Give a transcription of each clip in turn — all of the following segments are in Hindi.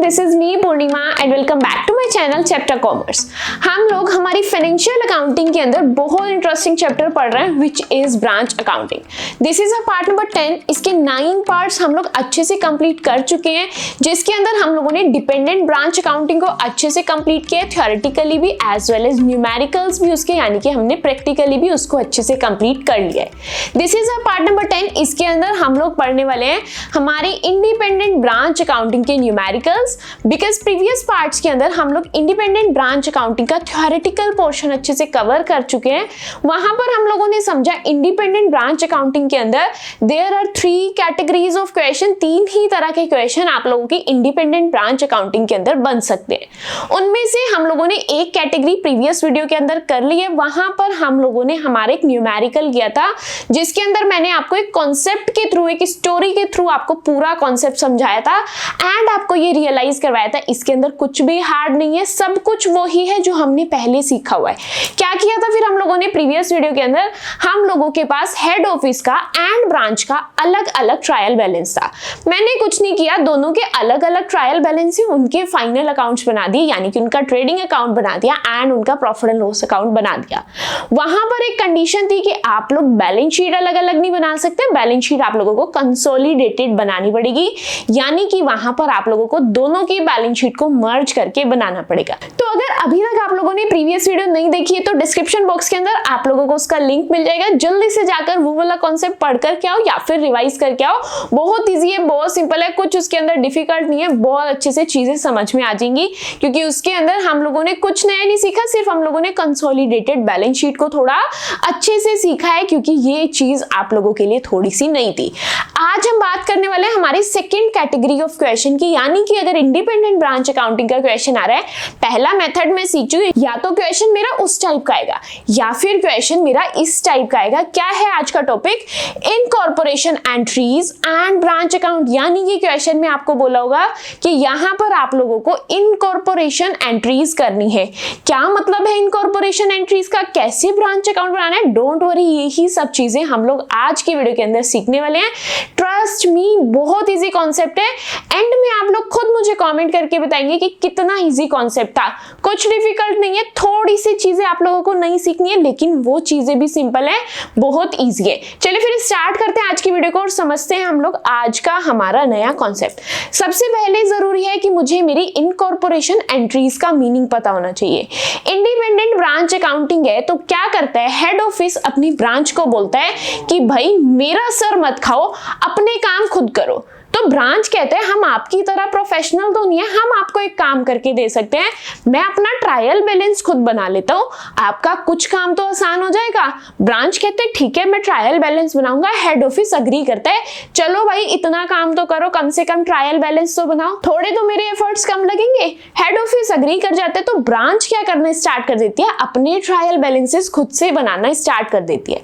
This is me Purnima and welcome back to my channel chapter commerce. हम लोग हमारी फाइनेंशियल अकाउंटिंग के अंदर बहुत इंटरेस्टिंग चैप्टर पढ़ रहे हैं which is branch accounting. This is a part number 10। इसके 9 पार्ट्स हम लोग अच्छे से कंप्लीट कर चुके हैं, जिसके अंदर हम लोगों ने डिपेंडेंट ब्रांच अकाउंटिंग को अच्छे से कंप्लीट किया, थ्योरेटिकली भी एज वेल एज न्यूमेरिकल्स भी उसके, यानी कि हमने प्रैक्टिकली भी उसको अच्छे से कंप्लीट कर लिया है। This is a part number 10। इसके अंदर हम लोग पढ़ने वाले हैं हमारी इंडिपेंडेंट ब्रांच अकाउंटिंग के न्यूमेरिकल्स, बिकॉज प्रीवियस पार्ट्स के अंदर हम लोग इंडिपेंडेंट ब्रांच अकाउंटिंग का थ्योरेटिकल पोर्शन अच्छे से कवर कर चुके हैं। वहां पर हम लोगों ने समझा इंडिपेंडेंट ब्रांच अकाउंटिंग के अंदर there are 3 categories of question, 3 ही तरह के क्वेश्चन आप लोगों की इंडिपेंडेंट ब्रांच अकाउंटिंग के अंदर बन सकते हैं। उनमें से हम लोगों ने एक कैटेगरी प्रीवियस वीडियो के अंदर कर ली है। वहां पर हम लोगों ने हमारे एक न्यूमेरिकल किया था, जिसके अंदर मैंने आपको एक कॉन्सेप्ट के थ्रू, एक स्टोरी के थ्रू आपको पूरा कॉन्सेप्ट समझाया था एंड आपको ये रियलाइज करवाया था इसके अंदर कुछ भी हार्ड नहीं है, सब कुछ वही है जो हमने पहले सीखा हुआ है। क्या किया था फिर हम लोगों ने प्रीवियस वीडियो के अंदर, हम लोगों के पास हेड ऑफिस का एंड ब्रांच का अलग अलग ट्रायल बैलेंस था। मैंने कुछ नहीं किया, दोनों के अलग अलग ट्रायल बैलेंस ही उनके फाइनल अकाउंट्स बना दिए, यानी कि उनका ट्रेडिंग अकाउंट बना दिया एंड उनका प्रॉफिट एंड लॉस अकाउंट बना दिया। वहां पर एक कंडीशन थी कि आप लोग बैलेंस शीट अलग अलग नहीं बना सकते, बैलेंस शीट आप लोगों को कंसोलिडेटेड बनानी पड़ेगी, यानी कि वहां पर आप लोगों को दोनों की बैलेंस शीट को मर्ज करके बनाना पड़ेगा। तो अगर अभी तक आप लोगों ने प्रीवियस वीडियो नहीं देखी है तो डिस्क्रिप्शन बॉक्स के अंदर आप लोगों को उसका लिंक मिल जाएगा, जल्दी से जाकर वो वाला कॉन्सेप्ट पढ़ करके आओ या फिर रिवाइज करके आओ। बहुत ईजी है, बहुत सिंपल है, कुछ उसके अंदर डिफिकल्ट नहीं है, बहुत अच्छे से चीजें समझ में आ जाएंगी, क्योंकि उसके अंदर हम लोगों ने कुछ नया नहीं सीखा, सिर्फ हम लोगों ने कंसोलिडेटेड बैलेंस शीट को थोड़ा अच्छे से सीखा है, क्योंकि ये चीज आप लोगों के लिए थोड़ी सी नई थी। आज हम बात करने वाले हैं हमारी सेकेंड कैटेगरी ऑफ क्वेश्चन की, यानी कि अगर इंडिपेंडेंट ब्रांच अकाउंटिंग का क्वेश्चन आ रहा है, पहला मेथड में सीख चुकी, या तो क्वेश्चन मेरा उस टाइप का आएगा या फिर क्वेश्चन मेरा इस टाइप का आएगा। क्या है आज का topic? Incorporation entries and branch account. यानी कि क्वेश्चन में आपको बोला होगा कि यहां पर आप लोगों को इनकॉर्पोरेशन एंट्रीज करनी है। क्या मतलब है इनकॉर्पोरेशन एंट्रीज का, कैसे ब्रांच अकाउंट बनाना है? डोंट वरी, यही सब चीजें हम लोग आज की वीडियो के अंदर सीखने वाले हैं। ट्रस्ट मी, बहुत इजी कॉन्सेप्ट है। एंड में आप लोग खुद मुझे कमेंट करके बताएंगे कि कितना इजी कॉन्सेप्ट था। कुछ डिफिकल्ट नहीं है, थोड़ी सी चीजें आप लोगों को नहीं सीखनी है, लेकिन वो चीजें भी सिंपल है, बहुत इजी है। चलिए फिर स्टार्ट करते हैं आज की वीडियो को और समझते हैं हम लोग आज का हमारा नया कॉन्सेप्ट। सबसे पहले जरूरी है कि मुझे मेरी इनकॉर्पोरेशन एंट्रीज का मीनिंग पता होना चाहिए। इंडिपेंडेंट ब्रांच अकाउंटिंग है तो क्या करता है, हेड ऑफिस अपनी ब्रांच को बोलता है कि भाई मेरा सर मत खाओ, अपने काम खुद करो। तो ब्रांच कहते हैं हम आपकी तरह प्रोफेशनल तो नहीं है, हम आपको एक काम करके दे सकते हैं, मैं अपना ट्रायल बैलेंस खुद बना लेता हूं, आपका कुछ काम तो आसान हो जाएगा। ब्रांच कहते हैं ठीक है मैं ट्रायल बैलेंस बनाऊंगा, हेड ऑफिस अग्री करता है, चलो भाई इतना काम तो करो, कम से कम ट्रायल बैलेंस तो बनाओ, थोड़े तो मेरे एफर्ट्स कम लगेंगे। हेड ऑफिस अग्री कर जाते हैं तो ब्रांच क्या करना स्टार्ट कर देती है, अपने ट्रायल बैलेंसेस खुद से बनाना स्टार्ट कर देती है।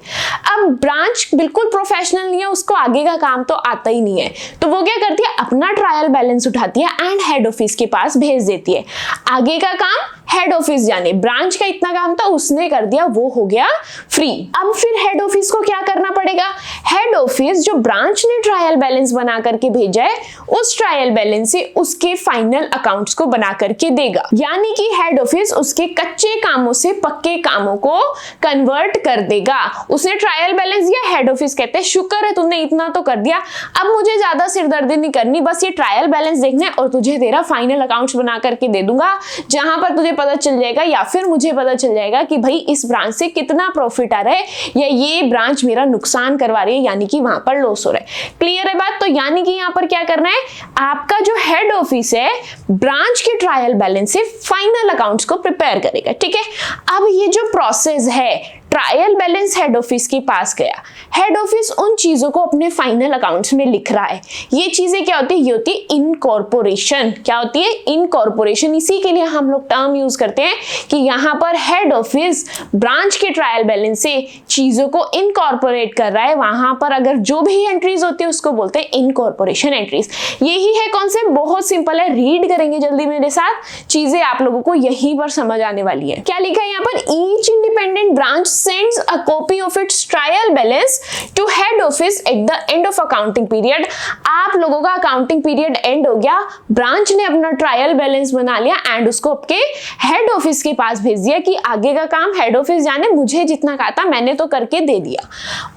अब ब्रांच बिल्कुल प्रोफेशनल नहीं है, उसको आगे का काम तो आता ही नहीं है, तो वो क्या करती है, अपना ट्रायल बैलेंस उठाती है एंड हेड ऑफिस के पास भेज देती है। आगे का काम हेड ऑफिस जाने, ब्रांच का इतना काम था उसने कर दिया, वो हो गया फ्री। अब फिर हेड ऑफिस को क्या करना पड़ेगा, हेड ऑफिस जो ब्रांच ने ट्रायल बैलेंस बना करके भेजा है, उस ट्रायल बैलेंस से उसके फाइनल अकाउंट्स को बना करके देगा। यानी कि हेड ऑफिस उसके कच्चे कामों से पक्के कामों को कन्वर्ट कर देगा। उसने ट्रायल बैलेंस दिया, हेड ऑफिस कहते हैं शुक्र है तुमने इतना तो कर दिया, अब मुझे ज्यादा सिरदर्दी नहीं करनी, बस ये ट्रायल बैलेंस देखना है और तुझे तेरा फाइनल अकाउंट्स बना करके दे दूंगा, जहां पर तुझे पता चल जाएगा या फिर मुझे पता चल जाएगा कि भाई इस ब्रांच से कितना प्रॉफिट आ रहा है या ये ब्रांच मेरा नुकसान करवा रही है, यानी कि वहां पर लॉस हो रहा है। क्लियर है बात? तो यानी कि यहां पर क्या करना है, आपका जो हेड ऑफिस है ब्रांच के ट्रायल बैलेंस से फाइनल अकाउंट्स को प्रिपेयर करेगा। ठीक है, अब ये जो प्रोसेस है, ट्रायल बैलेंस हेड ऑफिस के पास गया, हेड ऑफिस उन चीजों को अपने फाइनल अकाउंट्स में लिख रहा है। ये चीजें क्या होती है, ये होती है इनकॉर्पोरेशन। क्या होती है? इनकॉर्पोरेशन। इसी के लिए हम लोग टर्म यूज करते हैं कि यहाँ पर हेड ऑफिस ब्रांच के ट्रायल बैलेंस से चीजों को इनकॉर्पोरेट कर रहा है, वहां पर अगर जो भी एंट्रीज होती है उसको बोलते हैं इनकॉर्पोरेशन एंट्रीज। यही है कॉन्सेप्ट, बहुत सिंपल है, रीड करेंगे जल्दी मेरे साथ, चीजें आप लोगों को यहीं पर समझ आने वाली है। क्या लिखा है यहाँ पर, each independent branch sends a copy of its trial balance to head office at the end of accounting period। आप लोगों का अकाउंटिंग पीरियड एंड हो गया, ब्रांच ने अपना ट्रायल बैलेंस बना लिया एंड उसको आपके हेड ऑफिस के पास भेज दिया कि आगे का काम हेड ऑफिस जाने, मुझे जितना कहा था मैंने तो करके दे दिया।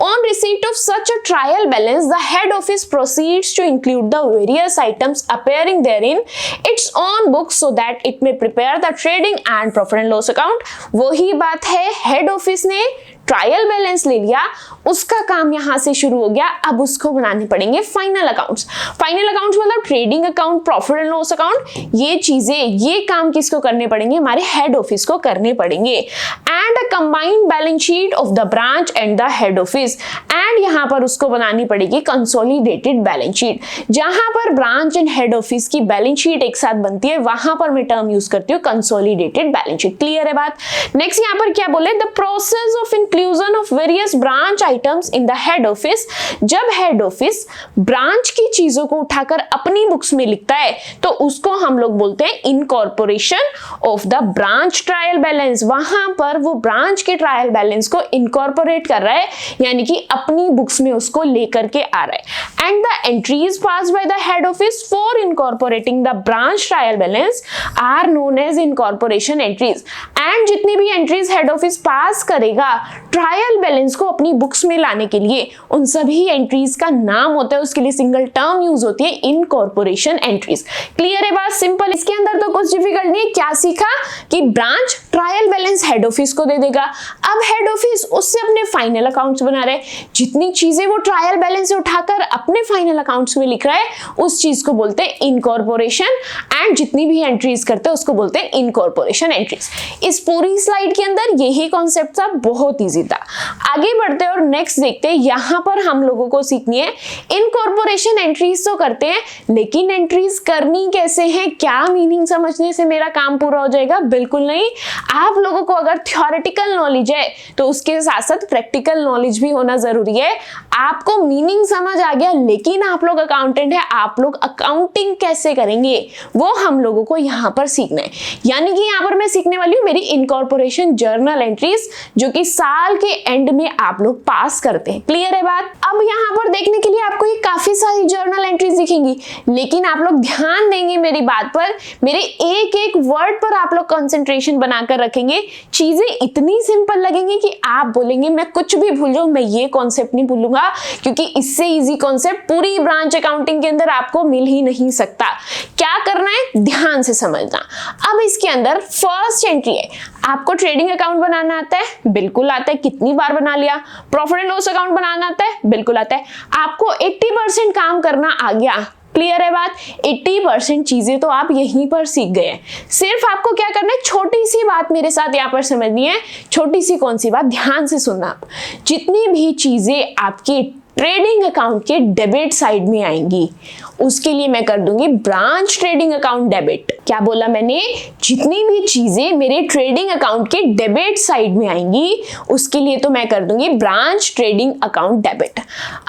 On receipt of such a trial balance the head office proceeds to include the various items appearing therein its own books so that it may prepare the trading and profit and loss account। वही बात है, हेड ऑफिस ने ट्रायल बैलेंस ले लिया, उसका काम यहां से शुरू हो गया, अब उसको बनाने पड़ेंगे फाइनल अकाउंट्स। फाइनल अकाउंट्स मतलब trading account, profit and loss account, ये चीजें, ये काम किसको करने पड़ेंगे, हमारे हेड ऑफिस को करने पड़ेंगे। And a combined balance sheet of the branch and the head office, and यहां पर उसको बनानी पड़ेगी कंसोलिडेटेड बैलेंस शीट। जहां पर ब्रांच एंड हेड ऑफिस की बैलेंस शीट एक साथ बनती है वहां पर मैं टर्म यूज करती हूँ कंसोलिडेटेड बैलेंस शीट। क्लियर है बात? नेक्स्ट यहां पर क्या बोले, the process of inclusion of various branch items in the head office. जब हेड ऑफिस ब्रांच की चीजों को उठाकर अपनी बुक्स में लिखता है तो उसको हम लोग बोलते हैं incorporation of the branch trial balance. वहां पर वो ब्रांच के ट्रायल बैलेंस को इनकॉर्पोरेट कर रहा है, यानी कि अपनी बुक्स में उसको लेकर के आ रहा है। And the entries passed by the head office for incorporating the branch trial balance are known as incorporation entries. And जितनी भी एंट्रीज हेड ऑफिस पास करेगा ट्रायल बैलेंस को अपनी बुक्स में लाने के लिए, उन सभी एंट्रीज का नाम होता है, उसके लिए सिंगल टर्म यूज होती है इनकॉर्पोरेशन एंट्रीज। क्लियर है बात? सिंपल। इसके अंदर तो कुछ डिफिकल्ट नहीं है। क्या सीखा कि branch trial balance head office को दे देगा, अब हेड ऑफिस उससे अपने फाइनल अकाउंट्स बना रहे, जितनी चीजें वो ट्रायल बैलेंस से उठाकर अपने फाइनल अकाउंट्स में लिख रहा है उस चीज को बोलते हैं इनकॉर्पोरेशन, एंड जितनी भी एंट्रीज करते हैं उसको बोलते हैं इनकॉर्पोरेशन एंट्रीज। इस पूरी स्लाइड के अंदर यही कॉन्सेप्ट था, बहुत ईजी था। आगे बढ़ते हैं और नेक्स्ट देखते हैं। यहां पर हम लोगों को सीखनी है इनकॉर्पोरेशन एंट्रीज तो करते हैं, लेकिन एंट्रीज करनी कैसे हैं, क्या मीनिंग समझने से मेरा काम पूरा हो जाएगा? बिल्कुल नहीं। आप लोगों को अगर थ्योरेटिकल नॉलेज है तो उसके साथ साथ प्रैक्टिकल नॉलेज भी होना जरूरी है। आपको मीनिंग समझ आ गया, लेकिन आप लोग अकाउंटेंट है, आप लोग अकाउंटिंग कैसे करेंगे वो हम लोगों को यहाँ पर सीखना है। यानी कि यहाँ पर मैं सीखने वाली हूँ मेरी इनकॉर्पोरेशन जर्नल एंट्रीज, जो कि साल के एंड में आप लोग पास करते हैं। क्लियर है बात? अब यहाँ पर देखने के लिए आपको ये काफी सारी जर्नल एंट्रीज दिखेंगी, लेकिन आप लोग ध्यान देंगे मेरी बात पर, मेरे एक एक वर्ड पर आप लोग कंसंट्रेशन बनाकर रखेंगे। चीजें इतनी सिंपल लगेंगी कि आप बोलेंगे मैं कुछ भी भूल जाऊं, मैं ये कॉन्सेप्ट नहीं भूलूंगा, क्योंकि इससे इजी कॉन्सेप्ट पूरी ब्रांच अकाउंटिंग के अंदर आपको मिल ही नहीं सकता। क्या करना है, ध्यान से समझना। अब इसके अंदर फर्स्ट एंट्री है, आपको ट्रेडिंग अकाउंट बनाना आता है? बिल्कुल आता है। कितनी बार बना लिया? प्रॉफिट एंड लॉस अकाउंट बनाना आता है? बिल्कुल आता है। आपको 80% काम करना आ गया। क्लियर है बात? 80% चीजें तो आप यहीं पर सीख गए हैं। सिर्फ आपको क्या करना है, छोटी सी बात मेरे साथ यहाँ पर समझनी है। छोटी सी कौन सी बात? ध्यान से सुनना आप। जितनी भी चीजें आपके ट्रेडिंग अकाउंट के डेबिट साइड में आएंगी उसके लिए मैं कर दूंगी ब्रांच ट्रेडिंग अकाउंट डेबिट। क्या बोला मैंने? जितनी भी चीजें मेरे ट्रेडिंग अकाउंट के डेबिट साइड में आएंगी उसके लिए तो मैं कर दूंगी branch trading account debit.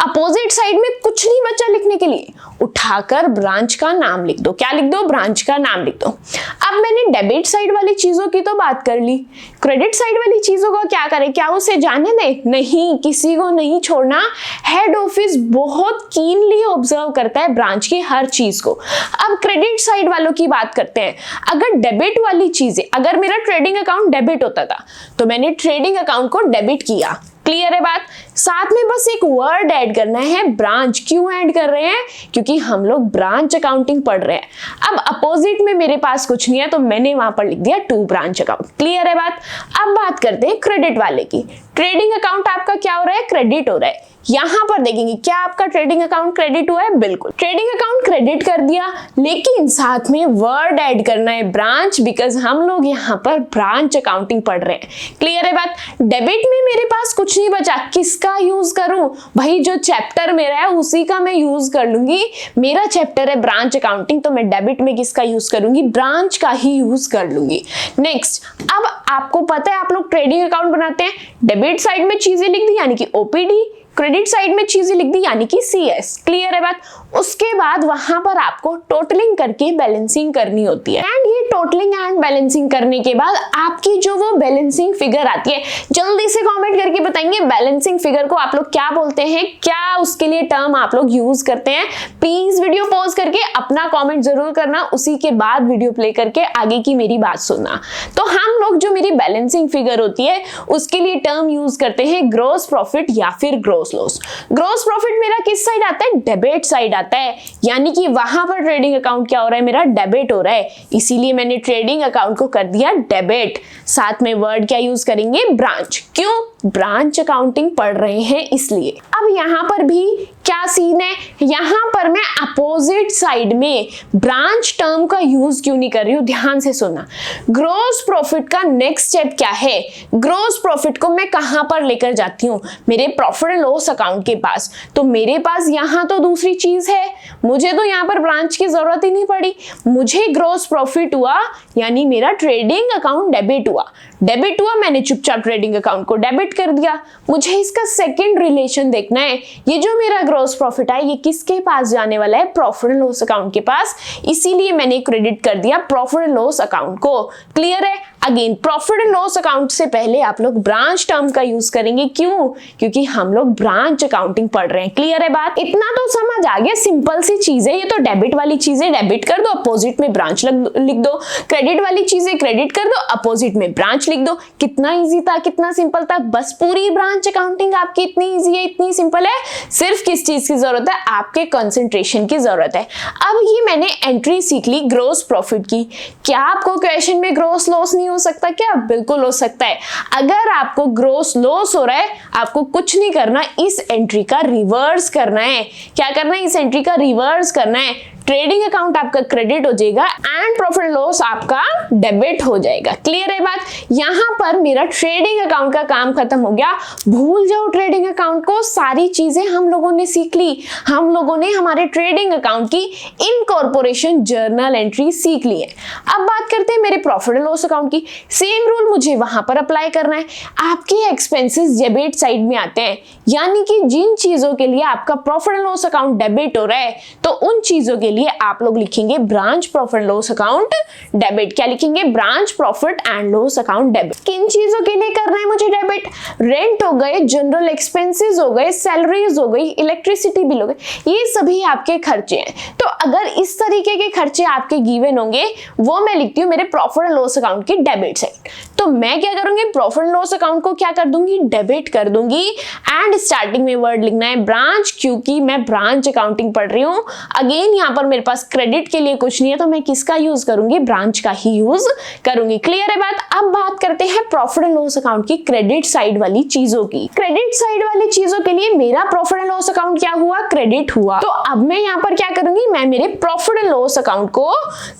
Opposite side में कुछ नहीं बचा लिखने के लिए, उठाकर ब्रांच का नाम लिख दो। क्या लिख दो? ब्रांच का नाम लिख दो। अब मैंने डेबिट साइड वाली चीजों की तो बात कर ली, क्रेडिट साइड वाली चीजों को क्या करें? क्या उसे जाने दें? नहीं, किसी को नहीं छोड़ना। हेड ऑफिस बहुत कीनली ऑब्जर्व करता है ब्रांच की हर चीज को। अब क्रेडिट साइड वालों की बात करते हैं। अगर डेबिट वाली चीजें, अगर मेरा ट्रेडिंग अकाउंट डेबिट होता था तो मैंने ट्रेडिंग अकाउंट को डेबिट किया। क्लियर है बात? साथ में बस एक वर्ड ऐड करना है, ब्रांच। क्यों ऐड कर रहे हैं? क्योंकि हम लोग ब्रांच अकाउंटिंग पढ़ रहे हैं। अब अपोजिट में मेरे पास कुछ नहीं है तो मैंने वहां पर लिख दिया टू ब्रांच अकाउंट। क्लियर है बात? अब बात करते हैं क्रेडिट वाले की। ट्रेडिंग अकाउंट आपका क्या हो रहा है? क्रेडिट हो रहा है। यहां पर देखेंगे क्या आपका ट्रेडिंग अकाउंट क्रेडिट हुआ है? बिल्कुल, ट्रेडिंग अकाउंट क्रेडिट कर दिया, लेकिन साथ में वर्ड ऐड करना है ब्रांच, बिकॉज हम लोग यहाँ पर ब्रांच अकाउंटिंग पढ़ रहे हैं। क्लियर है बात? डेबिट में मेरे पास कुछ नहीं बचा, किसका यूज करूं? भाई जो चैप्टर मेरा है उसी का मैं यूज कर लूंगी। मेरा चैप्टर है ब्रांच अकाउंटिंग, तो मैं डेबिट में किसका यूज करूंगी? ब्रांच का ही यूज कर लूंगी। नेक्स्ट, अब आपको पता है आप लोग ट्रेडिंग अकाउंट बनाते हैं, डेबिट साइड में चीजें लिख दी यानी कि ओपीडी, क्रेडिट साइड में चीजें लिख दी यानी कि सीएस। क्लियर है बात? उसके बाद वहां पर आपको टोटलिंग करके बैलेंसिंग करनी होती है, एंड ये टोटलिंग एंड बैलेंसिंग करने के बाद आपकी जो वो बैलेंसिंग फिगर आती है, जल्दी से कमेंट करके बताएंगे बैलेंसिंग फिगर को आप लोग क्या बोलते हैं, क्या उसके लिए टर्म आप लोग यूज करते हैं। प्लीज वीडियो पॉज करके अपना कमेंट जरूर करना, उसी के बाद वीडियो प्ले करके आगे की मेरी बात सुनना। तो हम लोग जो मेरी बैलेंसिंग फिगर होती है उसके लिए टर्म यूज करते हैं ग्रॉस प्रॉफिट या फिर ग्रॉस लॉस। ग्रॉस प्रॉफिट मेरा किस साइड आता है, डेबिट साइड आता है, यानी कि वहां पर ट्रेडिंग अकाउंट क्या हो रहा है, मेरा डेबिट हो रहा है, इसीलिए मैंने ट्रेडिंग अकाउंट को कर दिया डेबिट। साथ में वर्ड क्या यूज करेंगे, ब्रांच। क्यों, ब्रांच अकाउंटिंग पढ़ रहे हैं इसलिए। अब यहां पर भी क्या सीन है, यहां पर मैं अपोजिट साइड में ब्रांच टर्म का यूज क्यों नहीं कर रही हूं, ध्यान से सुनना। ग्रॉस प्रॉफिट का नेक्स्ट स्टेप क्या है, ग्रॉस प्रॉफिट को मैं कहां पर लेकर जाती हूं, मेरे प्रॉफिट एंड लॉस अकाउंट के पास। तो मेरे पास यहां तो दूसरी चीज है, मुझे तो यहां पर ब्रांच की जरूरत ही नहीं पड़ी, मुझे ग्रॉस प्रॉफिट हुआ यानी मेरा ट्रेडिंग अकाउंट डेबिट हुआ। डेबिट हुआ, मैंने चुपचाप ट्रेडिंग अकाउंट को डेबिट कर दिया। मुझे इसका सेकंड रिलेशन देखना है, ये जो मेरा ग्रॉस प्रॉफिट है ये किसके पास जाने वाला है, प्रॉफिट एंड लॉस अकाउंट के पास, इसीलिए मैंने क्रेडिट कर दिया प्रॉफिट एंड लॉस अकाउंट को। क्लियर है। Again profit and loss account से पहले आप लोग ब्रांच टर्म का यूज करेंगे, क्यों, क्योंकि हम लोग ब्रांच अकाउंटिंग पढ़ रहे हैं। क्लियर है बात, इतना तो समझ आ गया, सिंपल सी चीज है, ये तो डेबिट वाली चीजें डेबिट कर दो, अपोजिट में ब्रांच लिख दो, क्रेडिट वाली चीजें क्रेडिट कर दो, अपोजिट में ब्रांच लिख दो। कितना इजी था, कितना सिंपल था, बस पूरी ब्रांच अकाउंटिंग आपकी इतनी इजी है, इतनी सिंपल है। सिर्फ किस चीज की जरूरत है, आपके कंसंट्रेशन की जरूरत है। अब ये मैंने एंट्री सीख ली ग्रॉस प्रॉफिट की, क्या आपको क्वेश्चन में ग्रॉस लॉस नहीं हो सकता क्या, बिल्कुल हो सकता है। अगर आपको ग्रॉस लॉस हो रहा है, आपको कुछ नहीं करना, इस एंट्री का रिवर्स करना है। क्या करना है, इस एंट्री का रिवर्स करना है। ट्रेडिंग अकाउंट आपका क्रेडिट हो जाएगा एंड प्रॉफिट लॉस आपका डेबिट हो जाएगा। क्लियर है बात, यहां पर मेरा ट्रेडिंग अकाउंट का काम खत्म हो गया। भूल जाओ ट्रेडिंग अकाउंट को, सारी चीजें हम लोगों ने सीख ली, हम लोगों ने हमारे ट्रेडिंग अकाउंट की इनकॉर्पोरेशन जर्नल एंट्री सीख ली है। अब बात करते हैं मेरे प्रॉफिट लॉस अकाउंट की। सेम रूल मुझे वहां पर अप्लाई करना है। आपके एक्सपेंसेस डेबिट साइड में आते हैं, यानी कि जिन चीजों के लिए आपका प्रॉफिट लॉस अकाउंट डेबिट हो रहा है, तो उन चीजों के लिए आप लोग लिखेंगे branch profit loss account debit. क्या लिखेंगे, branch profit and loss account debit. किन चीजों के लिए करना है मुझे डेबिट, रेंट हो गए, जनरल एक्सपेंसेस हो गए, सैलरीज हो गई, इलेक्ट्रिसिटी बिल हो गए, ये सभी आपके खर्चे हैं। तो अगर इस तरीके के खर्चे आपके गिवन होंगे, वो मैं लिखती हूँ मेरे प्रॉफिट एंड लॉस अकाउंट की डेबिट साइड। तो मैं क्या करूंगी, प्रॉफिट एंड लॉस अकाउंट को क्या कर दूंगी, डेबिट कर दूंगी। एंड स्टार्टिंग में वर्ड लिखना है ब्रांच, क्योंकि मैं ब्रांच अकाउंटिंग पढ़ रही हूँ। अगेन यहाँ पर मेरे पास क्रेडिट के लिए कुछ नहीं है, तो मैं किसका यूज करूंगी, ब्रांच का ही यूज करूंगी। क्लियर है बात। अब बात करते हैं प्रॉफिट एंड लॉस अकाउंट की क्रेडिट साइड वाली चीजों की। क्रेडिट साइड वाली चीजों के लिए मेरा प्रॉफिट एंड लॉस अकाउंट क्या हुआ, क्रेडिट हुआ। तो अब मैं यहाँ पर क्या करूंगी, मैं मेरे प्रॉफिट एंड लॉस अकाउंट को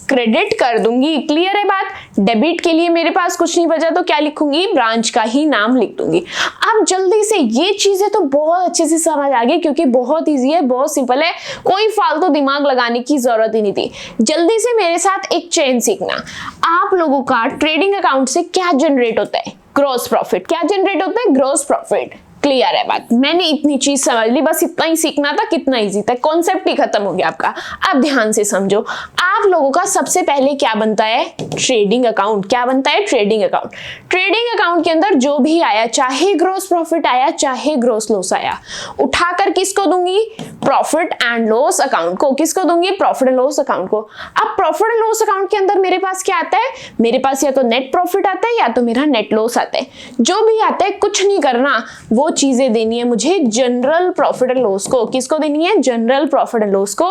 क्रेडिट कर दूंगी। क्लियर है बात। डेबिट के लिए मेरे पास कुछ नहीं बचा, तो क्या लिखूंगी, ब्रांच का ही नाम लिख दूंगी। अब जल्दी से ये चीजें तो बहुत अच्छे से समझ आ गई, क्योंकि बहुत इजी है, बहुत सिंपल है, कोई फालतू दिमाग लगाने की जरूरत ही नहीं थी। जल्दी से मेरे साथ एक चेन सीखना। आप लोगों का ट्रेडिंग अकाउंट से क्या जनरेट होता है, ग्रॉस प्रॉफिट। क्या जनरेट होता है, ग्रॉस प्रॉफिट। क्लियर है बात, मैंने इतनी चीज समझ ली, बस इतना ही सीखना था, कितना इजी था, कॉन्सेप्ट ही खत्म हो गया आपका। अब ध्यान से समझो, आप लोगों का सबसे पहले क्या बनता है, ट्रेडिंग अकाउंट। क्या बनता है, ट्रेडिंग अकाउंट। ट्रेडिंग अकाउंट के अंदर जो भी आया, चाहे ग्रॉस प्रॉफिट आया चाहे ग्रॉस लॉस आया, उठाकर किसको दूंगी, प्रॉफिट एंड लॉस अकाउंट को। किसको दूंगी, प्रॉफिट एंड लॉस अकाउंट को। अब प्रॉफिट एंड लॉस अकाउंट के अंदर मेरे पास क्या आता है, मेरे पास या तो नेट प्रॉफिट आता है या तो मेरा नेट लॉस आता है। जो भी आता है कुछ नहीं करना, वो चीजें देनी है मुझे जनरल प्रॉफिट एंड लॉस को। किसको देनी है, जनरल प्रॉफिट एंड लॉस को।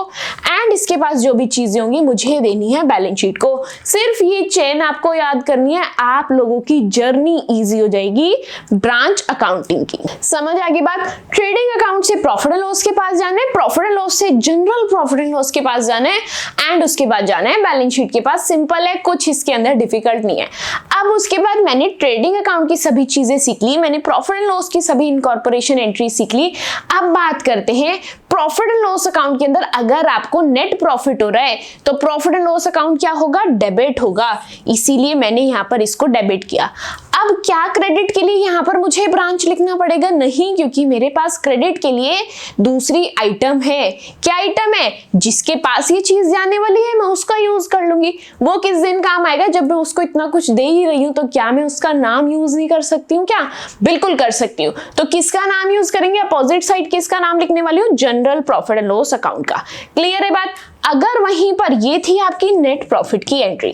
एंड इसके पास जो भी चीजें होंगी मुझे देनी है बैलेंस शीट को। सिर्फ ये चेन आपको याद करनी है, आप लोगों की जर्नी इजी हो जाएगी ब्रांच अकाउंटिंग की। समझ आ गई बात। ट्रेडिंग अकाउंट से प्रॉफिट एंड लॉस के पास जाना है, प्रॉफिट एंड लॉस से जनरल प्रॉफिट एंड लॉस के पास जाना है, एंड उसके बाद जाना है बैलेंस शीट के पास। सिंपल है, कुछ इसके अंदर डिफिकल्ट नहीं है। अब उसके बाद मैंने ट्रेडिंग अकाउंट की सभी चीजें सीख ली, मैंने प्रॉफिट एंड लॉस की सभी इनकॉर्पोरेशन एंट्री सीख ली। अब बात करते हैं प्रॉफिट एंड लॉस अकाउंट के अंदर अगर आपको नेट प्रॉफिट हो रहा है तो प्रॉफिट एंड लॉस अकाउंट क्या होगा, डेबिट होगा। इसीलिए मैंने यहां पर इसको डेबिट किया। अब क्या क्रेडिट के लिए यहां पर मुझे ब्रांच लिखना पड़ेगा, नहीं, क्योंकि मेरे पास क्रेडिट के लिए दूसरी आइटम है। क्या आइटम है, जिसके पास ये चीज जाने वाली है मैं उसका यूज यूज कर लूंगी। वो किस दिन काम आएगा, जब मैं उसको इतना कुछ दे ही रही हूं तो क्या मैं उसका नाम यूज नहीं कर सकती हूँ? क्या बिल्कुल कर सकती हूँ। तो किसका नाम यूज करेंगे? अपोजिट साइड किसका नाम लिखने वाली हूँ? General profit and loss account का। क्लियर है बात? अगर वहीं पर ये थी आपकी नेट प्रॉफिट की एंट्री,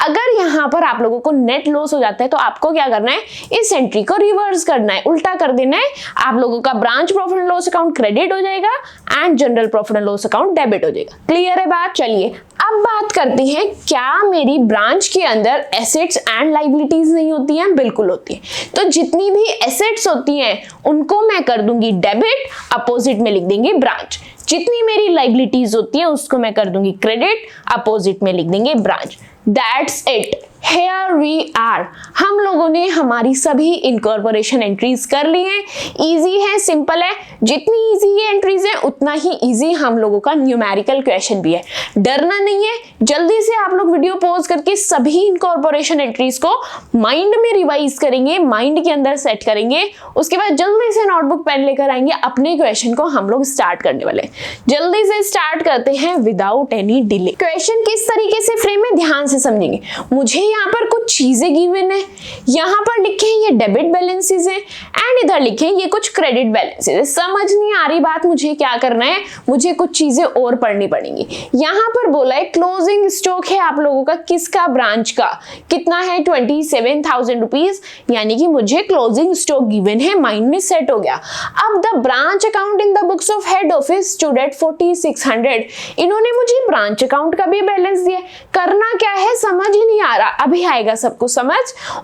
अगर यहां पर आप लोगों को नेट लॉस हो जाता है तो आपको क्या करना है? इस एंट्री को रिवर्स करना है, उल्टा कर देना है। आप लोगों का branch profit and loss account credit हो जाएगा and general profit and loss account debit हो जाएगा। क्लियर है बात? चलिए अब बात करते हैं, क्या मेरी ब्रांच के अंदर एसेट्स एंड लाइबिलिटीज नहीं होती हैं? बिल्कुल होती है। तो जितनी भी एसेट्स होती हैं उनको मैं कर दूंगी डेबिट, अपोजिट में लिख देंगे ब्रांच। जितनी मेरी लाइबिलिटीज होती है उसको मैं कर दूंगी क्रेडिट, अपोजिट में लिख देंगे branch. That's it, Here we are। हम लोगों ने हमारी सभी इनकॉर्पोरेशन एंट्रीज कर ली हैं। इजी है, सिंपल है। जितनी इजी ये एंट्रीज है उतना ही इजी हम लोगों का न्यूमेरिकल क्वेश्चन भी है। डरना नहीं है, जल्दी से आप लोग वीडियो पॉज करके सभी इनकॉर्पोरेशन एंट्रीज को माइंड में रिवाइज करेंगे, माइंड के अंदर सेट करेंगे। उसके बाद जल्दी से नोटबुक पेन लेकर आएंगे, अपने क्वेश्चन को हम लोग स्टार्ट करने वाले। जल्दी से स्टार्ट करते हैं विदाउट एनी डिले। क्वेश्चन किस तरीके से फ्रेम है ध्यान से समझेंगे। मुझे यहाँ पर कुछ चीजें गिवन है, यहाँ पर लिखे हैं ये डेबिट बैलेंसेस है एंड इधर लिखे हैं ये कुछ क्रेडिट बैलेंसेस है। समझ नहीं आ रही बात, मुझे क्या करना है? मुझे कुछ चीजें और पढ़नी पड़ेंगी। यहाँ पर बोला है क्लोजिंग स्टॉक है आप लोगों का, किसका? ब्रांच का। कितना है? 27,000 रुपीज, यानी कि मुझे क्लोजिंग स्टॉक गिवन है, माइंड में सेट हो गया। अब the branch account in the books of head office stood at 4600। इन्होंने मुझे ब्रांच अकाउंट का भी बैलेंस दिया। करना क्या है समझ ही नहीं आ रहा, अभी आएगा सबको समझ।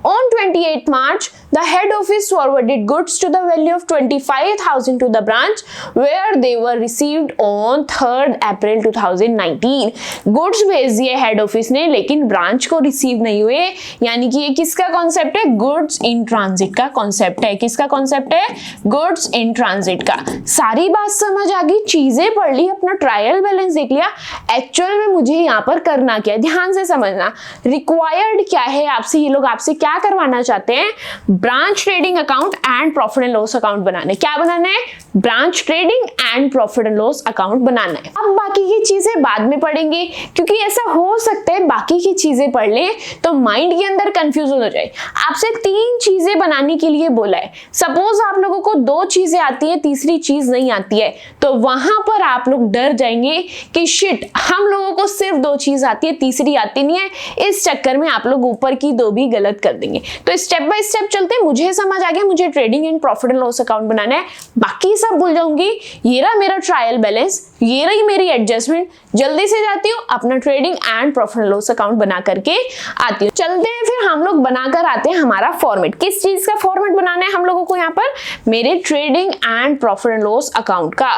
On 28 March, the head office forwarded goods to the value of 25,000 to the branch, where they were received on 3rd April 2019। Goods भेज दिए हेड ऑफिस ने, लेकिन ब्रांच को रिसीव नहीं हुए। यानी कि ये किसका कॉन्सेप्ट है? गुड्स इन ट्रांजिट का कॉन्सेप्ट है। किसका कॉन्सेप्ट है? गुड्स इन ट्रांजिट का। सारी बात समझ आ गई, चीजें पढ़ ली, अपना ट्रायल बैलेंस देख लिया। एक्चुअल में मुझे यहाँ पर करना क्या है ध्यान से समझना। रिक्वायर्ड क्या है आपसे? ये लोग आपसे क्या करवाना चाहते हैं? Branch trading account and profit and loss account बनाना है। क्या बनाना है? Branch trading and profit and loss account बनाना है। अब बाकी की चीजें बाद में पढ़ेंगे, क्योंकि ऐसा हो सकता है बाकी की चीजें पढ़ ले तो माइंड के अंदर कंफ्यूजन हो जाए। आपसे 3 चीजें बनाने के लिए बोला है। सपोज आप लोगों को 2 चीजें आती है, तीसरी चीज नहीं आती है, तो वहां पर आप लोग डर जाएंगे कि शिट, हम लोगों को सिर्फ 2 चीज आती है, तीसरी आती नहीं है। इस चक्कर में आप लोग ऊपर की 2 भी गलत कर देंगे। तो स्टेप बाय स्टेप चलते हैं। मुझे समझ आ गया, मुझे trading and profit and loss account बनाना है, बाकी सब भूल जाऊंगी। ये रहा मेरा ट्रायल बैलेंस, ये रही मेरी एडजस्टमेंट। जल्दी से जाती हूँ, अपना trading and profit and loss account बना करके आती हूँ। चलते हैं फिर हम लोग बनाकर आते हैं हमारा फॉर्मेट। किस चीज का फॉर्मेट बनाना है हम लोगों को? यहाँ पर मेरे trading and profit and loss account का।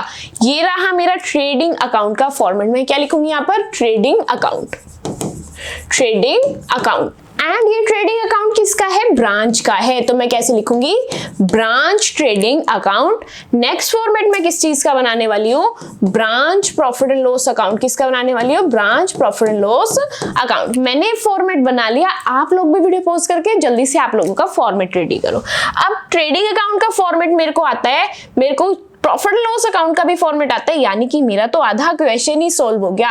ये रहा मेरा ट्रेडिंग अकाउंट का फॉर्मेट। मैं क्या लिखूंगी यहाँ पर? Trading account. Trading account and ये ट्रेडिंग अकाउंट किसका है? ब्रांच का है। तो मैं कैसे लिखूंगी? Branch trading account. Next format में किस चीज का बनाने वाली हूँ? Branch profit and loss account. किसका बनाने वाली हूँ? Branch profit and loss account. मैंने फॉर्मेट बना लिया, आप लोग भी वीडियो पॉज करके जल्दी से आप लोगों का फॉर्मेट रेडी करो। अब ट्रेडिंग अकाउंट का फॉर्मेट मेरे को आता है, मेरे को प्रॉफिट एंड लॉस अकाउंट का भी फॉर्मेट आता है, यानी कि मेरा तो आधा क्वेश्चन ही सॉल्व हो गया।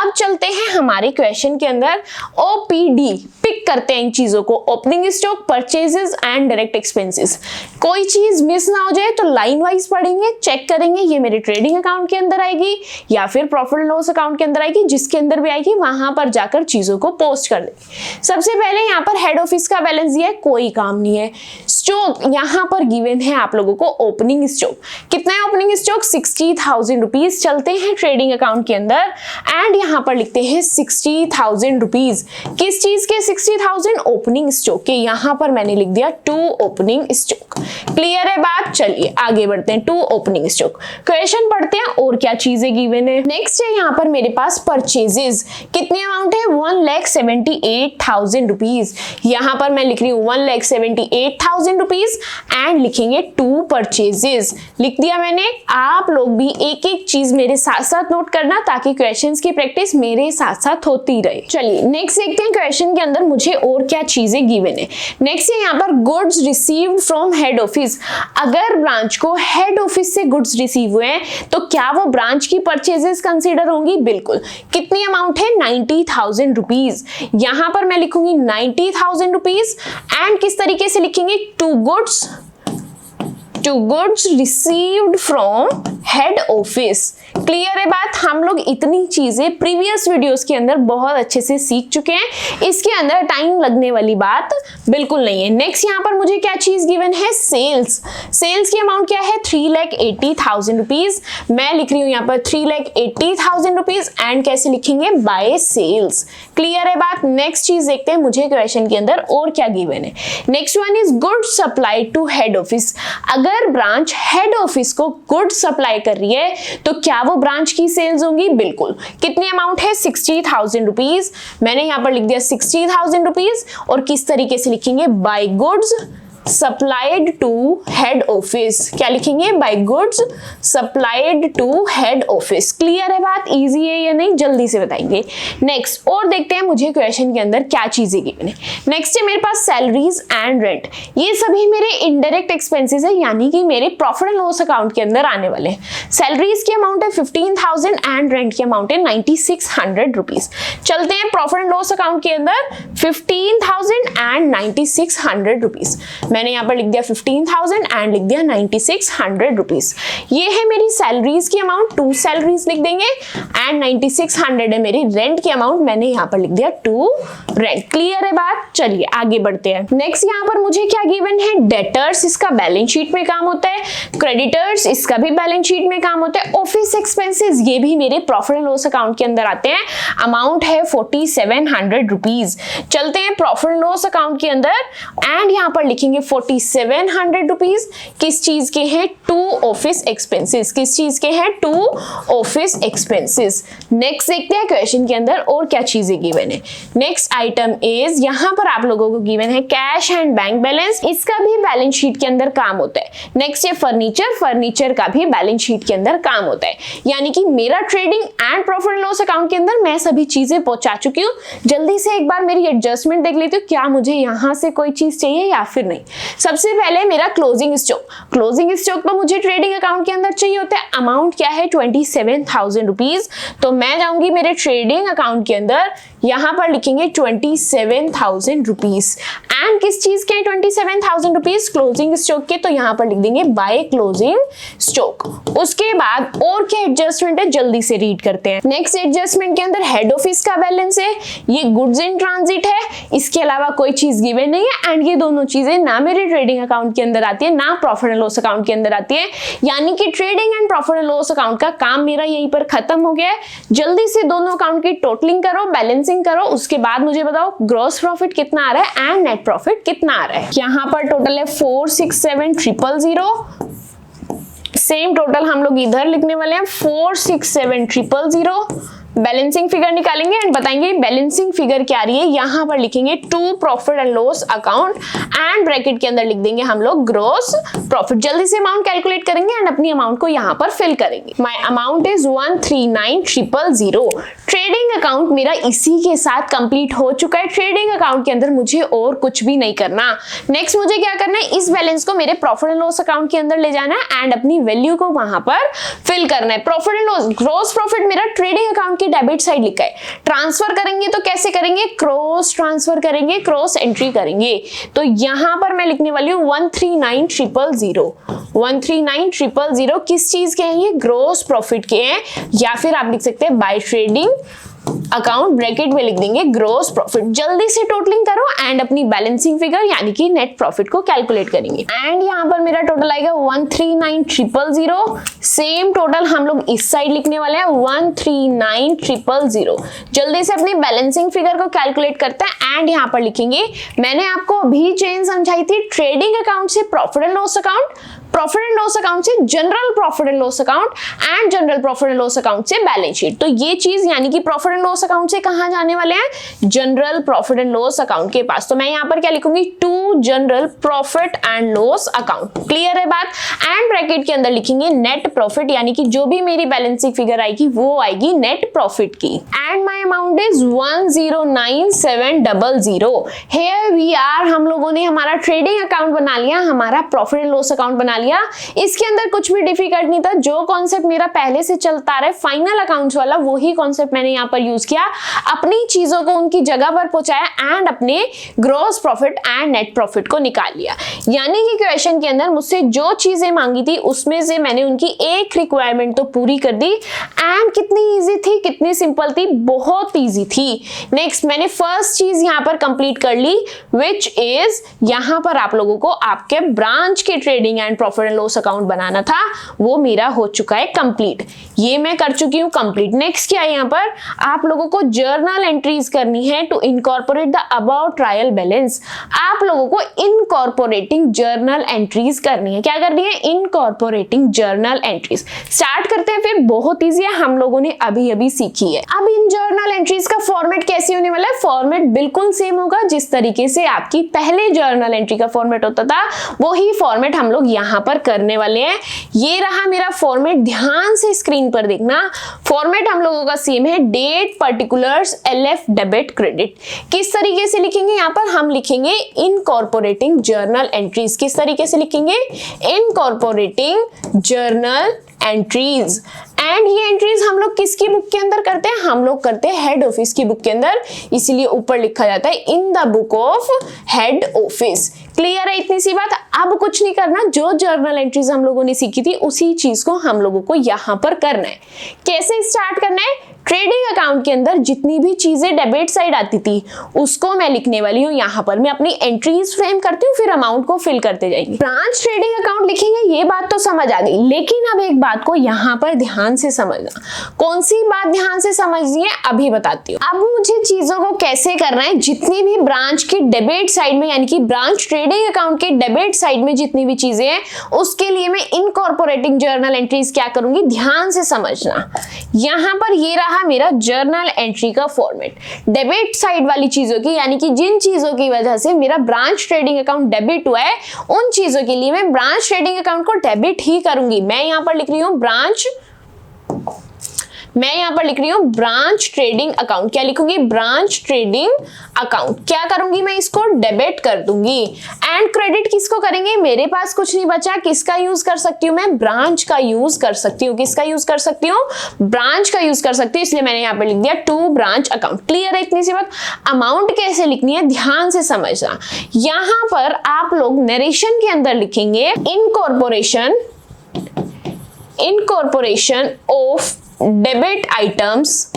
अब चलते हैं हमारे क्वेश्चन के अंदर। ओपीडी पिक करते हैं इन चीजों को, opening stock, purchases and direct expenses. कोई चीज मिस ना हो जाए तो लाइन वाइज पढ़ेंगे, चेक करेंगे ये मेरे ट्रेडिंग अकाउंट के अंदर आएगी या फिर प्रॉफिट एंड लॉस अकाउंट के अंदर आएगी। जिसके अंदर भी आएगी वहां पर जाकर चीजों को पोस्ट कर देंगे। सबसे पहले यहाँ पर हेड ऑफिस का बैलेंस दिया है, कोई काम नहीं है। स्टॉक यहाँ पर गिवन है आप लोगों को, ओपनिंग स्टॉक कितना है? Opening stock 60,000 rupees. चलते हैं ट्रेडिंग अकाउंट के अंदर एंड यहाँ पर लिखते हैं 60,000 रुपीज। किस चीज के 60,000? ओपनिंग स्टॉक के। यहाँ पर मैंने लिख दिया 2 ओपनिंग स्टॉक। क्लियर है बात? चलिए आगे बढ़ते हैं। 2 ओपनिंग स्टॉक। क्वेश्चन पढ़ते हैं और क्या चीजें गिवन है। नेक्स्ट है यहाँ पर मेरे पास परचेजेस। कितनी अमाउंट है? 1,78,000 रुपीज। यहाँ पर मैं लिख रही हूँ 1,78,000 रुपीज एंड लिखेंगे 2 परचेजेस। लिख दिया मैंने, आप लोग भी एक एक चीज मेरे साथ साथ नोट करना ताकि क्वेश्चंस की प्रैक्टिस मेरे साथ साथ होती रहे। चलिए नेक्स्ट देखते हैं क्वेश्चन के अंदर मुझे और क्या चीजें गिवन है। नेक्स्ट है यहाँ पर goods received from head office. अगर ब्रांच को हेड ऑफिस से गुड्स रिसीव हुए हैं तो क्या वो ब्रांच की परचेजेस कंसीडर होंगी? बिल्कुल। कितनी अमाउंट है? 90,000 रुपीज। यहां पर मैं लिखूंगी 90,000 रुपीज एंड किस तरीके से लिखेंगे? To goods received from head office. Clear है बात? हम लोग इतनी चीजें प्रीवियस वीडियोस के अंदर बहुत अच्छे से सीख चुके हैं, इसके अंदर टाइम लगने वाली बात बिल्कुल नहीं है। नेक्स्ट यहाँ पर मुझे क्या चीज गिवन है? सेल्स की अमाउंट क्या है? 3,80,000 रुपीज। मैं लिख रही हूं यहाँ पर 3,80,000 रुपीज एंड कैसे लिखेंगे? Bye sales. क्लियर है बात? नेक्स्ट चीज देखते हैं मुझे क्वेश्चन के अंदर और क्या गिवन है। Next one is goods supply to head office. अगर ब्रांच हेड ऑफिस को गुड्स सप्लाई कर रही है तो क्या वो ब्रांच की सेल्स होंगी? बिल्कुल। कितनी अमाउंट है? 60,000 रुपीज। मैंने यहां पर लिख दिया 60,000 रुपीज और किस तरीके से लिखेंगे? By goods supplied to head office. क्या लिखेंगे? By goods supplied to head office. Clear है बात? इजी है या नहीं? जल्दी से बताएंगे। नेक्स्ट और देखते हैं मुझे क्वेश्चन के अंदर क्या चीजें गिवन है। नेक्स्ट है मेरे पास सैलरीज एंड रेंट। ये सभी मेरे इनडायरेक्ट एक्सपेंसेस है, यानी कि मेरे प्रॉफिट एंड लॉस अकाउंट के अंदर आने वाले हैं। सैलरीज की अमाउंट है 15,000 एंड रेंट की अमाउंट है 9,600 रुपीज। चलते हैं प्रॉफिट एंड लॉस अकाउंट के अंदर 15,000 एंड 9,600 रुपीज। मैंने यहाँ पर लिख दिया 15,000 एंड लिख दिया 9,600 रुपीज। ये है मेरी सैलरीज की अमाउंट, 2 सैलरीज लिख देंगे एंड 9,600 है मेरी रेंट की अमाउंट। मैंने यहाँ पर लिख दिया 2 रेंट। क्लियर है बात? चलिए आगे बढ़ते हैं। नेक्स्ट यहाँ पर मुझे क्या गिवन है? डेटर्स, इसका बैलेंस शीट में काम होता है। क्रेडिटर्स, इसका भी बैलेंस शीट में काम होता है। ऑफिस एक्सपेंसेस, ये भी मेरे प्रॉफिट एंड लॉस अकाउंट के अंदर आते हैं। अमाउंट है 4,700 रुपीज। चलते हैं प्रॉफिट एंड लॉस अकाउंट के अंदर एंड यहाँ पर लिखेंगे 4,700 रुपीज। किस चीज के हैं? 2 ऑफिस एक्सपेंसेस। किस चीज के हैं? 2 ऑफिस एक्सपेंसेस। नेक्स्ट देखते हैं क्वेश्चन के अंदर और क्या चीजें गिवन है। नेक्स्ट आइटम इज, यहां पर आप लोगों को गिवन है कैश एंड बैंक बैलेंस। इसका भी बैलेंस शीट के अंदर काम होता है। नेक्स्ट है फर्नीचर का भी बैलेंस शीट के अंदर काम होता है। यानी कि मेरा trading and profit and loss account के अंदर मैं सभी चीजें पहुंचा चुकी हूँ। जल्दी से एक बार मेरी एडजस्टमेंट देख लेती हूँ, क्या मुझे यहां से कोई चीज चाहिए या फिर नहीं। सबसे पहले मेरा क्लोजिंग स्टॉक तो मुझे ट्रेडिंग अकाउंट के अंदर चाहिए होता है। अमाउंट क्या है? 27,000 रुपीज। तो मैं जाऊंगी मेरे ट्रेडिंग अकाउंट के अंदर, यहां पर लिखेंगे 27,000 रुपीज एंड किस चीज के 27,000 रुपीज? क्लोजिंग स्टॉक के। तो यहां पर लिख देंगे बाय क्लोजिंग स्टॉक। उसके बाद और क्या एडजस्टमेंट है, जल्दी से रीड करते हैं। नेक्स्ट एडजस्टमेंट के अंदर हेड ऑफिस का बैलेंस है, ये गुड्स इन ट्रांजिट है, इसके अलावा कोई चीज गिवन नहीं है एंड ये दोनों चीजें ना मेरे ट्रेडिंग अकाउंट के अंदर आती है ना प्रॉफिट एंड लॉस अकाउंट के अंदर आती है। यानी कि trading and profit and loss account का काम मेरा यहीं पर खत्म हो गया है। जल्दी से दोनों अकाउंट की टोटलिंग करो, बैलेंसिंग करो, उसके बाद मुझे बताओ ग्रॉस प्रॉफिट कितना आ रहा है एंड नेट प्रॉफिट कितना आ रहा है। यहाँ पर टोटल है 467,000। सेम टोटल हम लोग इधर लिखने वाले हैं 467,000। बैलेंसिंग फिगर निकालेंगे एंड बताएंगे बैलेंसिंग फिगर क्या आ रही है। यहां पर लिखेंगे 2 profit and loss account and bracket के अंदर लिख देंगे हम लोग ग्रॉस प्रॉफिट। जल्दी से अमाउंट कैलकुलेट करेंगे एंड अपनी अमाउंट को यहां पर फिल करेंगे। My amount is 139,000। Trading account मेरा इसी के साथ कंप्लीट हो चुका है। ट्रेडिंग अकाउंट के अंदर मुझे और कुछ भी नहीं करना। नेक्स्ट मुझे क्या करना है, इस बैलेंस को मेरे प्रॉफिट एंड लॉस अकाउंट के अंदर ले जाना है एंड अपनी वैल्यू को वहां पर फिल करना है। Profit and loss, gross profit मेरा ट्रेडिंग अकाउंट की डेबिट साइड लिखा है। ट्रांसफर करेंगे तो कैसे करेंगे? क्रॉस ट्रांसफर करेंगे, क्रॉस एंट्री करेंगे। तो यहां पर मैं लिखने वाली हूं 139,000। 139,000 किस चीज के हैं? ये ग्रॉस प्रॉफिट के हैं, या फिर आप लिख सकते हैं बाय ट्रेडिंग अकाउंट ब्रैकेट में लिख देंगे ग्रॉस प्रॉफिट। जल्दी से टोटलिंग करो एंड अपनी बैलेंसिंग फिगर यानी कि नेट प्रॉफिट को कैलकुलेट करेंगे एंड यहां पर मेरा टोटल आएगा 139,000। सेम टोटल हम लोग इस साइड लिखने वाले हैं 139,000। जल्दी से अपनी बैलेंसिंग फिगर को कैलकुलेट करते हैं एंड यहां पर लिखेंगे, मैंने आपको अभी चेंज समझाई थी ट्रेडिंग अकाउंट से profit and loss account, profit and loss account से general profit and loss account and general profit and loss account से बैलेंस शीट। तो ये चीज यानी कि प्रॉफिट एंड लॉस अकाउंट से कहां जाने वाले हैं, general profit and loss account के पास। तो मैं यहां पर क्या लिखूंगी, to general profit and loss account. Clear है बात। एंड ब्रैकेट के अंदर लिखेंगे नेट प्रॉफिट, यानी कि जो भी मेरी बैलेंसिंग फिगर आएगी वो आएगी नेट प्रॉफिट की। And my amount is 109700। Here we are, हम लोगों ने हमारा ट्रेडिंग अकाउंट बना लिया, हमारा प्रॉफिट एंड लॉस अकाउंट बना लिया। इसके अंदर कुछ भी डिफिकल्ट नहीं था, जो कॉन्सेप्ट मेरा पहले से चलता रहा फाइनल अकाउंट्स वाला वही कॉन्सेप्ट मैंने यहाँ पर यूज किया, अपनी चीजों को उनकी जगह पर पहुंचाया एंड अपने gross profit and net profit को निकाल लिया। यानी कि क्वेश्चन के अंदर मुझसे जो चीजें मांगी थी उसमें से मैंने उनकी एक रिक्वायरमेंट तो पूरी कर दी। एंड कितनी इजी थी, कितनी सिंपल थी, बहुत इजी थी। नेक्स्ट मैंने फर्स्ट चीज यहाँ पर कंप्लीट कर ली, विच इज यहाँ पर आप लोगों को आपके ब्रांच के trading and profit and loss account बनाना था, वो मेरा हो चुका है कंप्लीट। ये मैं कर चुकी हूँ कंप्लीट। नेक्स्ट क्या है, यहाँ पर आप लोगों को जर्नल एंट्रीज करनी है to incorporate the about trial balance. आप लोगों को इनकॉर्पोरेटिंग जर्नल एंट्रीज करनी है। क्या करनी है, इनकॉर्पोरेटिंग जर्नल एंट्रीज। स्टार्ट करते हैं, फिर बहुत ईजी है, हम लोगों ने अभी अभी सीखी है। अब इन जर्नल एंट्रीज का फॉर्मेट कैसे होने वाला है, फॉर्मेट बिल्कुल सेम होगा जिस तरीके से आपकी पहले जर्नल एंट्री का फॉर्मेट होता था, वही फॉर्मेट हम लोग यहाँ पर करने वाले हैं। ये रहा मेरा फॉर्मेट, ध्यान से स्क्रीन पर देखना। फॉर्मेट हम लोगों का सेम है, date, particulars, LF, debit, credit. किस तरीके से लिखेंगे, यहाँ पर हम लिखेंगे इनकॉर्पोरेटिंग जर्नल एंट्रीज। किस तरीके से लिखेंगे, इनकॉर्पोरेटिंग जर्नल एंट्रीज। एंड ये एंट्रीज हम लोग किसकी बुक के अंदर करते हैं, हम लोग करते हैं हेड ऑफिस की बुक के अंदर, इसीलिए ऊपर लिखा जाता है in the book of head office. Clear है इतनी सी बात। अब कुछ नहीं करना, जो जर्नल एंट्रीज हम लोगों ने सीखी थी उसी चीज को हम लोगों को यहां पर करना है। कैसे स्टार्ट करना है, ट्रेडिंग अकाउंट के अंदर जितनी भी चीजें डेबिट साइड आती थी उसको मैं लिखने वाली हूँ यहाँ पर। मैं अपनी एंट्रीज फ्रेम करती हूँ, फिर अमाउंट को फिल करते जाएंगे। ब्रांच ट्रेडिंग अकाउंट लिखेंगे, ये बात तो समझ आ गई, लेकिन अब एक बात को यहाँ पर ध्यान से समझना। कौन सी बात ध्यान से समझनी है अभी बताती हूँ। अब मुझे चीजों को कैसे करना है, जितनी भी ब्रांच की डेबिट साइड में यानी कि ब्रांच ट्रेडिंग अकाउंट के डेबिट साइड में जितनी भी चीजें हैं उसके लिए मैं इनकॉर्पोरेटिंग जर्नल एंट्रीज क्या करूंगी, ध्यान से समझना। यहाँ पर ये रहा मेरा जर्नल एंट्री का फॉर्मेट। डेबिट साइड वाली चीजों की, यानी कि जिन चीजों की वजह से मेरा ब्रांच ट्रेडिंग अकाउंट डेबिट हुआ है उन चीजों के लिए मैं ब्रांच ट्रेडिंग अकाउंट को डेबिट ही करूंगी। मैं यहां पर लिख रही हूं ब्रांच ट्रेडिंग अकाउंट। क्या लिखूंगी, ब्रांच ट्रेडिंग अकाउंट। क्या करूंगी, मैं इसको डेबिट कर दूंगी। एंड क्रेडिट किसको करेंगे, मेरे पास कुछ नहीं बचा, किसका यूज कर सकती हूँ मैं, ब्रांच का यूज कर सकती हूँ। किसका यूज कर सकती हूँ, ब्रांच का यूज कर सकती हूँ, इसलिए मैंने यहाँ पर लिख दिया टू ब्रांच अकाउंट। क्लियर है इतनी सी बात। अमाउंट कैसे लिखनी है ध्यान से समझना। यहां पर आप लोग नरेशन के अंदर लिखेंगे incorporation of debit items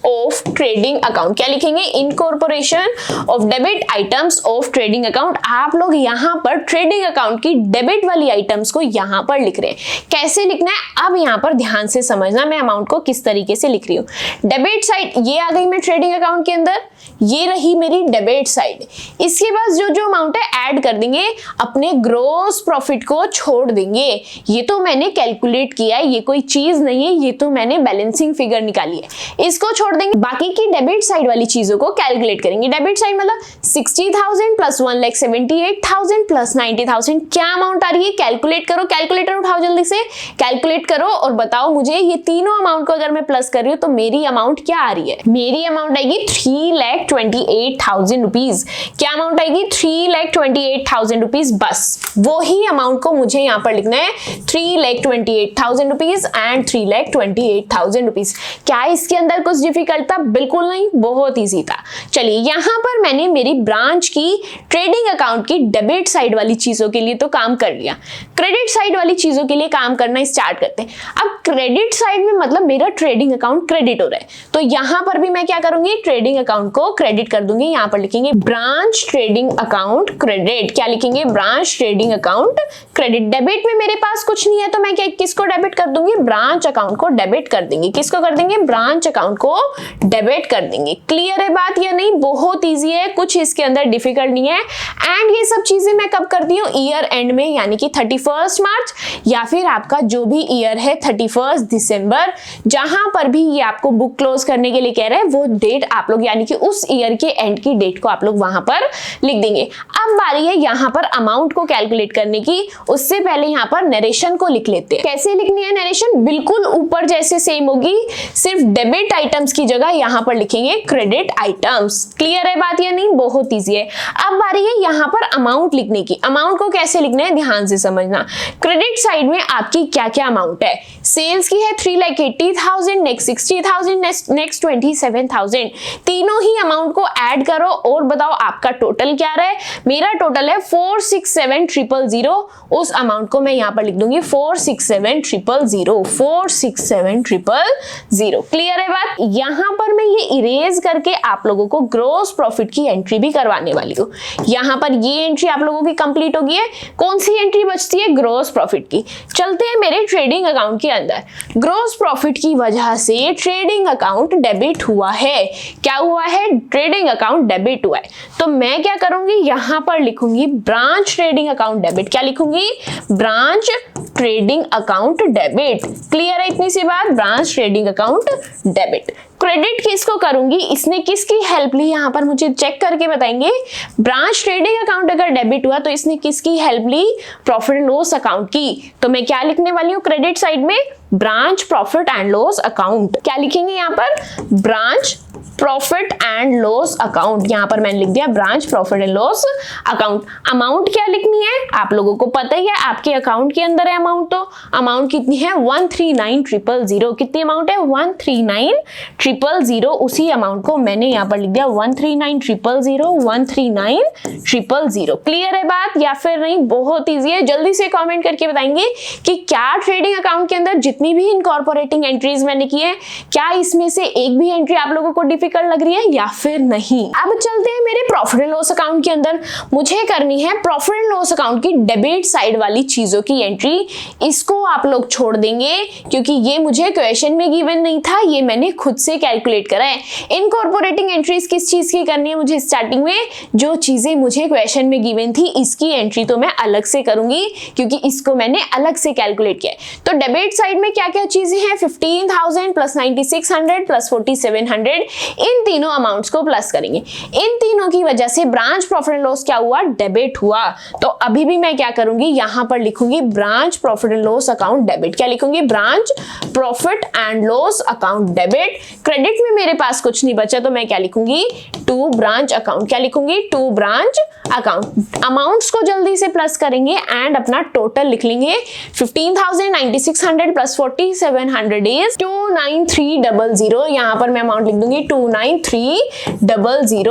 of trading account. क्या लिखेंगे, incorporation of debit items of trading account. आप लोग यहाँ पर ट्रेडिंग अकाउंट की डेबिट वाली आइटम्स को यहाँ पर लिख रहे हैं। कैसे लिखना है अब यहाँ पर ध्यान से समझना, मैं अमाउंट को किस तरीके से लिख रही हूँ। डेबिट साइड ये आ गई मैं ट्रेडिंग अकाउंट के अंदर, ये रही मेरी डेबिट साइड। इसके बाद जो जो अमाउंट है ऐड कर देंगे, अपने ग्रॉस प्रॉफिट को छोड़ देंगे। ये तो मैंने कैलकुलेट किया है, ये कोई चीज नहीं है, ये तो मैंने बैलेंसिंग फिगर निकाली है, इसको छोड़ देंगे। बाकी की डेबिट साइड वाली चीजों को कैलकुलेट करेंगे। डेबिट साइड मतलब 60,000 प्लस 1,78,000 प्लस 90,000। क्या अमाउंट आ रही है, कैलकुलेट करो, कैलकुलेटर उठाओ जल्दी से, कैलकुलेट करो और बताओ मुझे ये तीनों अमाउंट को अगर मैं प्लस कर रही हूँ तो मेरी अमाउंट क्या आ रही है। मेरी अमाउंट आएगी 3,28,000 रुपीज। क्या अमाउंट आएगी, 3,28,000 रुपीज। बस वही अमाउंट को मुझे यहाँ पर लिखना है, 3,28,000 रुपीज एंड 3,28,000 रुपीज। क्या इसके अंदर कुछ डिफिकल्ट था, बिल्कुल नहीं, बहुत इजी था। चलिए यहाँ पर मैंने मेरी ब्रांच की ट्रेडिंग अकाउंट की डेबिट साइड वाली चीजों के लिए तो काम कर लिया, क्रेडिट साइड वाली चीजों के लिए काम करना स्टार्ट करते हैं। अब क्रेडिट साइड में मतलब मेरा ट्रेडिंग अकाउंट क्रेडिट हो रहा है, तो यहाँ पर भी मैं क्या करूंगी, ट्रेडिंग अकाउंट को क्रेडिट कर दूंगी। यहाँ पर लिखेंगे ब्रांच ट्रेडिंग अकाउंट क्रेडिट। क्या लिखेंगे, branch trading account credit. Debit में मेरे पास कुछ नहीं है तो मैं क्या किसको डेबिट कर दूंगी, ब्रांच अकाउंट को डेबिट कर देंगे। किसको कर देंगे, ब्रांच अकाउंट को डेबिट कर देंगे। क्लियर है बात या नहीं? बहुत ईजी है, कुछ इसके अंदर डिफिकल्ट नहीं है। एंड ये सब चीजें मैं कब करती हूँ? ईयर एंड में, यानी कि 31 मार्च या फिर आपका जो भी ईयर है 31 दिसंबर, जहां पर भी ये आपको बुक क्लोज करने के लिए कह रहा है वो डेट आप लोग यानी कि उस ईयर के एंड की डेट को आप लोग वहां पर लिख देंगे। अब बारी है यहाँ पर अमाउंट को कैलकुलेट करने की। उससे पहले यहाँ पर नरेशन को लिख लेते हैं। कैसे लिखनी है नरेशन? बिल्कुल ऊपर जैसे सेम होगी, सिर्फ डेबिट आइटम्स की जगह यहाँ पर लिखेंगे क्रेडिट आइटम्स। क्लियर है बात या नहीं? बहुत ईजी है। अब बारी है यहाँ पर अमाउंट लिखने की। अमाउंट को कैसे लिखना है ध्यान से समझना। क्रेडिट साइड में आपकी क्या क्या अमाउंट है? सेल्स की है 3,80,000, नेक्स्ट 60,000, नेक्स्ट 27,000। तीनों ही अमाउंट को ऐड करो और बताओ आपका टोटल क्या रहा है। मेरा टोटल है 467,000। उस अमाउंट को मैं यहाँ पर लिख दूंगी 467,000, 467,000। क्लियर है बात? यहाँ पर मैं ये इरेज करके आप लोगों को ग्रॉस प्रॉफिट की एंट्री भी करवाने वाली हूँ। यहाँ पर ये एंट्री आप लोगों की कंप्लीट होगी है। कौन सी एंट्री बचती है? ग्रॉस प्रॉफिट की। चलते हैं मेरे ट्रेडिंग अकाउंट के अंदर। ग्रॉस प्रॉफिट की वजह से ट्रेडिंग अकाउंट डेबिट हुआ है। क्या हुआ है? ट्रेडिंग अकाउंट डेबिट हुआ है। तो मैं क्या करूंगी? यहां पर लिखूंगी ब्रांच ट्रेडिंग अकाउंट डेबिट। क्या लिखूंगी? Branch trading account debit. Clear है इतनी सी बात? Branch trading account debit. Credit किसको करूंगी? इसने किसकी हेल्प ली? यहां पर मुझे चेक करके बताएंगे। ब्रांच ट्रेडिंग अकाउंट अगर डेबिट हुआ तो इसने किसकी हेल्प ली? प्रॉफिट एंड लॉस अकाउंट की। तो मैं क्या लिखने वाली हूँ क्रेडिट साइड में? Branch profit and loss account. क्या लिखेंगे यहाँ पर? Branch profit and loss account. यहां पर मैंने लिख दिया branch profit and loss account. Amount क्या लिखनी है? आप लोगों को पता ही है, आपके अकाउंट के अंदर है अमाउंट। तो अमाउंट कितनी है? 139,000। कितनी अमाउंट है? 139,000। उसी अमाउंट को मैंने यहां पर लिख दिया 139,000, 139,000। क्लियर है बात या फिर नहीं? बहुत ईजी है। जल्दी से कॉमेंट करके बताएंगे कि क्या ट्रेडिंग अकाउंट के अंदर जितनी भी इनकॉर्पोरेटिंग एंट्रीज मैंने की है, क्या इसमें से एक भी एंट्री आप लोगों को डिफिकल्ट लग रही है या फिर नहीं? अब चलते हैं मेरे प्रॉफिट एंड लॉस अकाउंट के अंदर। मुझे करनी है प्रॉफिट एंड लॉस अकाउंट की डेबिट साइड वाली चीजों की एंट्री। इसको आप लोग छोड़ देंगे क्योंकि ये मुझे क्वेश्चन में गिवन नहीं था, ये मैंने खुद से कैलकुलेट करा है। इनकॉर्पोरेटिंग एंट्रीज किस चीज की करनी है मुझे? स्टार्टिंग में जो चीजें मुझे क्वेश्चन में गिवन थी इसकी एंट्री तो मैं अलग से करूंगी क्योंकि इसको मैंने अलग से कैलकुलेट किया है। तो डेबिट साइड में क्या क्या चीजें हैं? 15,000 प्लस 9,600 प्लस 4,700। इन तीनों अमाउंट्स को प्लस करेंगे। इन तीनों की वजह से ब्रांच प्रॉफिट एंड लॉस क्या हुआ? डेबिट हुआ। तो अभी भी मैं क्या करूंगी? यहां पर लिखूंगी branch profit and loss account debit. क्या लिखूंगी? Branch profit and loss account debit. Credit में मेरे पास कुछ नहीं बचा तो मैं क्या लिखूंगी? To branch account. क्या लिखूंगी? To branch account. अमाउंट्स को जल्दी से प्लस करेंगे एंड अपना टोटल लिख लेंगे। 15,000, 9,600 प्लस 4,700 इज 293,000। यहां पर मैं अमाउंट लिख दूंगी 293,000।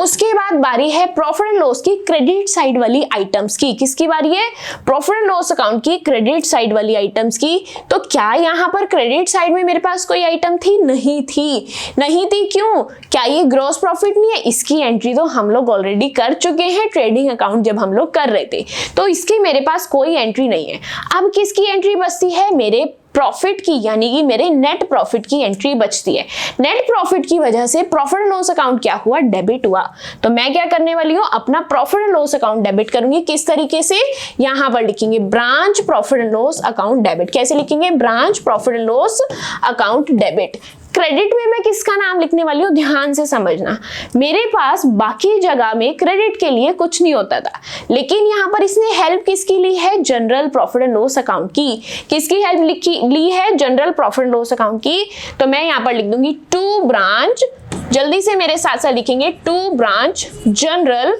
उसके बाद बारी है प्रॉफिट एंड लॉस की क्रेडिट साइड वाली आइटम्स की। किसकी बारी है? प्रॉफिट एंड लॉस अकाउंट की क्रेडिट साइड वाली आइटम्स की। तो क्या यहां पर क्रेडिट साइड में मेरे पास कोई आइटम थी? नहीं थी। नहीं थी क्यों? क्या ये ग्रॉस प्रॉफिट नहीं है? इसकी एंट्री तो हम लोग ऑलरेडी कर चुके हैं ट्रेडिंग अकाउंट जब हम लोग कर रहे थे, तो इसकी मेरे पास कोई एंट्री नहीं है। अब किसकी एंट्री बचती है? मेरे प्रॉफिट की, यानी कि मेरे नेट प्रॉफिट की एंट्री बचती है। नेट प्रॉफिट की वजह से प्रॉफिट एंड लॉस अकाउंट क्या हुआ? डेबिट हुआ। तो मैं क्या करने वाली हूँ? अपना profit and loss account debit करूंगी। किस तरीके से? यहां पर लिखेंगे branch profit and loss account debit. कैसे लिखेंगे? Branch profit and loss account debit. Credit में मैं किसका नाम लिखने वाली हूँ? ध्यान से समझना। मेरे पास बाकी जगह में क्रेडिट के लिए कुछ नहीं होता था, लेकिन यहाँ पर इसने हेल्प किसकी ली है? General profit and loss account की। किसकी हेल्प ली है? General profit and loss account की। तो मैं यहाँ पर लिख दूंगी टू ब्रांच, जल्दी से मेरे साथ साथ लिखेंगे to branch general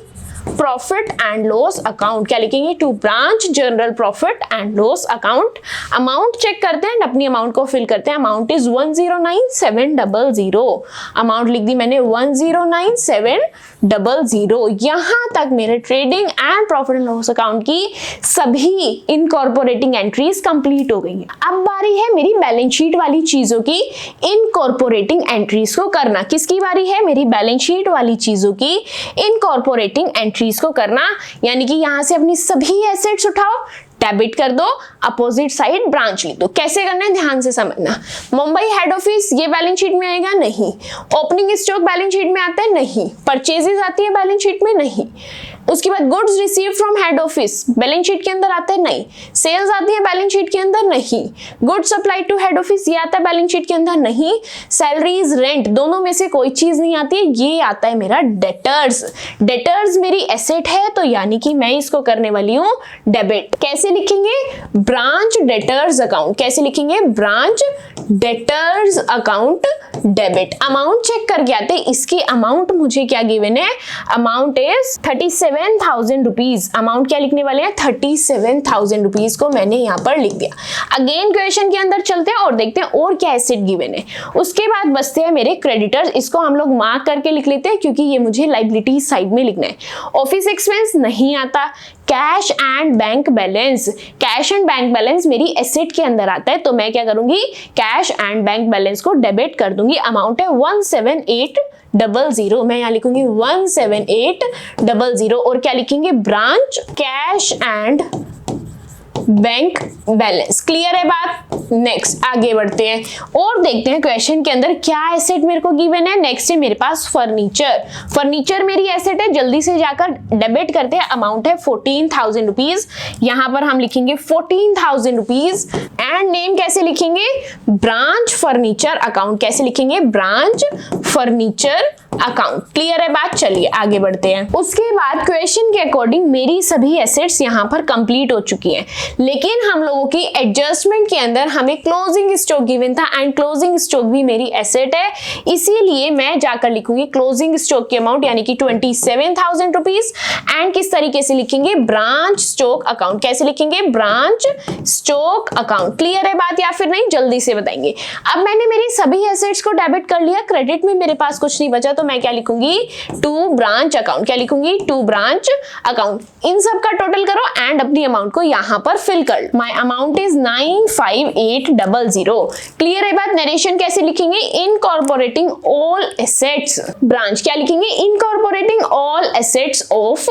profit and loss account. क्या लिखेंगे? To branch general profit and loss account. Amount check करते हैं, अपनी अमाउंट को फिल करते हैं। Amount is 109,700। अमाउंट लिख दी मैंने 109,700। यहां तक मेरे trading and profit and loss account की सभी इनकॉर्पोरेटिंग एंट्रीज कंप्लीट हो गई हैं। अब बारी है मेरी बैलेंस शीट वाली चीजों की इनकॉर्पोरेटिंग एंट्रीज को करना। किसकी बारी है? मेरी बैलेंस शीट वाली चीजों की इनकॉर्पोरेटिंग एंट्रीज को करना। यानी कि यहां से अपनी सभी एसेट्स उठाओ, डेबिट कर दो, अपोजिट साइड ब्रांच लिख दो। कैसे करना है ध्यान से समझना। मुंबई हेड ऑफिस ये बैलेंस शीट में आएगा नहीं, ओपनिंग स्टॉक बैलेंस शीट में आता है नहीं, परचेजेस आती है बैलेंस शीट में नहीं, उसके बाद goods receive from head office balance sheet के अंदर आता है नहीं, सेल्स आती है बैलेंस शीट के अंदर नहीं, goods supply to head office ये आता है बैलेंस शीट के अंदर नहीं, सैलरीज रेंट दोनों में से कोई चीज नहीं आती है, ये आता है मेरा डेटर्स। डेटर्स मेरी एसेट है तो यानी कि मैं इसको करने वाली हूँ डेबिट। कैसे लिखेंगे? Branch debtors account. कैसे लिखेंगे? Branch debtors account debit. Amount check करके आते हैं, इसकी अमाउंट मुझे क्या गिवन है? Amount is 37,000 rupees. अमाउंट क्या लिखने वाले हैं? 37,000 रुपीज को मैंने यहाँ पर लिख दिया। अगेन क्वेश्चन के अंदर चलते हैं और देखते हैं और क्या एसेट गिवन है। उसके बाद बचते हैं मेरे क्रेडिटर्स, इसको हम लोग मार्क करके लिख लेते हैं क्योंकि ये मुझे लायबिलिटी साइड में लिखना है। ऑफिस एक्सपेंस नहीं आता। Cash and bank balance, cash and bank balance मेरी एसेट के अंदर आता है तो मैं क्या करूंगी? कैश एंड बैंक बैलेंस को डेबिट कर दूंगी। अमाउंट है 17800, मैं यहाँ लिखूंगी 17800। और क्या लिखेंगे? Branch cash and bank balance. Clear है बात? नेक्स्ट आगे बढ़ते हैं और देखते हैं क्वेश्चन के अंदर क्या एसेट मेरे को गिवन है। नेक्स्ट है मेरे पास फर्नीचर। फर्नीचर मेरी एसेट है, जल्दी से जाकर डेबिट करते हैं। अमाउंट है 14,000 रुपीज। यहां पर हम लिखेंगे 14,000 रुपीज एंड नेम कैसे लिखेंगे? Branch furniture account. कैसे लिखेंगे? Branch furniture account. क्लियर है बात? चलिए आगे बढ़ते हैं। उसके बाद क्वेश्चन के अकॉर्डिंग मेरी सभी एसेट्स यहां पर कंप्लीट हो चुकी हैं, लेकिन हम लोगों की एडजस्टमेंट के अंदर हमें क्लोजिंग स्टॉक गिवन था एंड क्लोजिंग स्टॉक भी मेरी एसेट है, इसीलिए मैं जाकर लिखूंगी क्लोजिंग स्टॉक की अमाउंट यानी कि 27,000 रुपीज। एंड किस तरीके से लिखेंगे? Branch stock account. कैसे लिखेंगे? Branch stock account. क्लियर है बात या फिर नहीं? जल्दी से बताएंगे। अब मैंने मेरी सभी एसेट्स को डेबिट कर लिया, क्रेडिट में मेरे पास कुछ नहीं बचा तो मैं क्या लिखूंगी? To branch account. क्या लिखूंगी? To branch account. इन सब का टोटल करो एंड अपनी अमाउंट को यहां पर फिल कर। My amount is 95800। क्लियर है बात? नरेशन कैसे लिखेंगे? Incorporating all assets branch. क्या लिखेंगे? Incorporating all assets of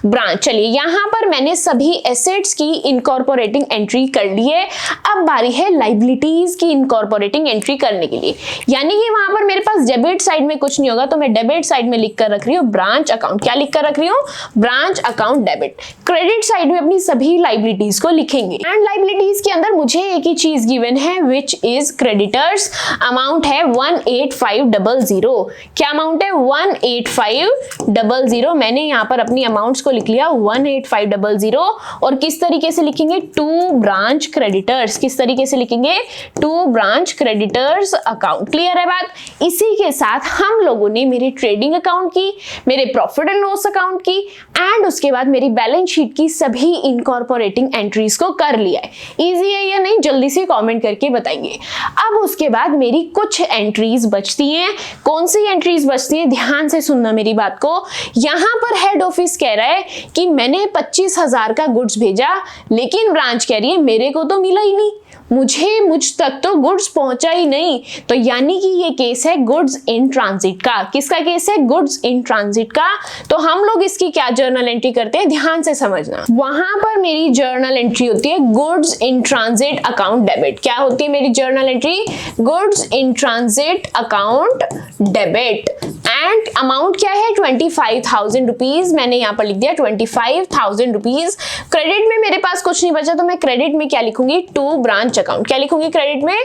branch. चलिए यहां पर मैंने सभी एसेट्स की इनकॉर्पोरेटिंग एंट्री कर ली है। अब बारी है लायबिलिटीज की इनकॉर्पोरेटिंग एंट्री करने के लिए, यानी कि वहां पर मेरे पास डेबिट साइड में कुछ नहीं होगा तो मैं डेबिट साइड में लिख कर रख रही हूँ ब्रांच अकाउंट। क्या लिख कर रख रही हूँ? Branch account debit. Credit side में अपनी सभी लायबिलिटीज को लिखेंगे एंड लायबिलिटीज के अंदर मुझे एक ही चीज गिवन है विच इज क्रेडिटर्स। अमाउंट है 18500। क्या अमाउंट है? 18500। मैंने यहाँ पर अपनी अमाउंट्स को लिख लिया 18500। और किस तरीके से लिखेंगे? To branch creditors. किस तरीके से लिखेंगे? To branch creditors account. Clear है बात? इसी के साथ हम लोगों ने मेरे ट्रेडिंग अकाउंट की, मेरे प्रॉफिट एंड लॉस अकाउंट की एंड उसके बाद मेरी बैलेंस शीट की सभी इनकॉर्पोरेटिंग एंट्रीज को कर लिया है। इजी है या नहीं? जल्दी से कमेंट करके बताएंगे। अब उसके बाद मेरी कुछ एंट्रीज बचती हैं। कौन सी एंट्रीज बचती हैं? ध्यान से सुनना मेरी बात को। यहां पर हेड ऑफिस कह रहा है कि मैंने 25,000 का गुड्स भेजा, लेकिन ब्रांच कह रही है मेरे को तो मिला ही नहीं, मुझ तक तो गुड्स पहुंचा ही नहीं। तो यानी कि ये केस है गुड्स इन ट्रांजिट का। किसका केस है? गुड्स इन ट्रांजिट का। तो हम लोग इसकी क्या जर्नल एंट्री करते हैं? ध्यान से समझना। वहां पर मेरी जर्नल एंट्री होती है goods in transit account debit. क्या होती है मेरी journal entry? Goods in transit account debit. And amount क्या है? 25,000 रुपीज। मैंने यहाँ पर लिख दिया 25,000 रुपीज। क्रेडिट में मेरे पास कुछ नहीं बचा तो मैं क्रेडिट में क्या लिखूंगी? To branch account. क्या लिखूंगी क्रेडिट में?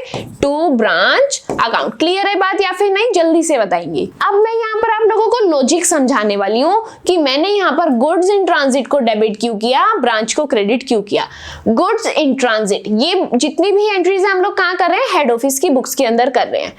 To branch account. क्लियर है बात या फिर नहीं? जल्दी से बताएंगे। अब मैं यहाँ पर आप लोगों को लॉजिक समझाने वाली हूँ कि मैंने यहाँ पर गुड्स इन ट्रांजिट को डेबिट क्यों किया, ब्रांच को क्रेडिट क्यों किया। गुड्स इन ट्रांजिट ये जितनी भी एंट्रीज है हम लोग कहाँ कर रहे हैं? हेड ऑफिस की बुक्स के अंदर कर रहे हैं।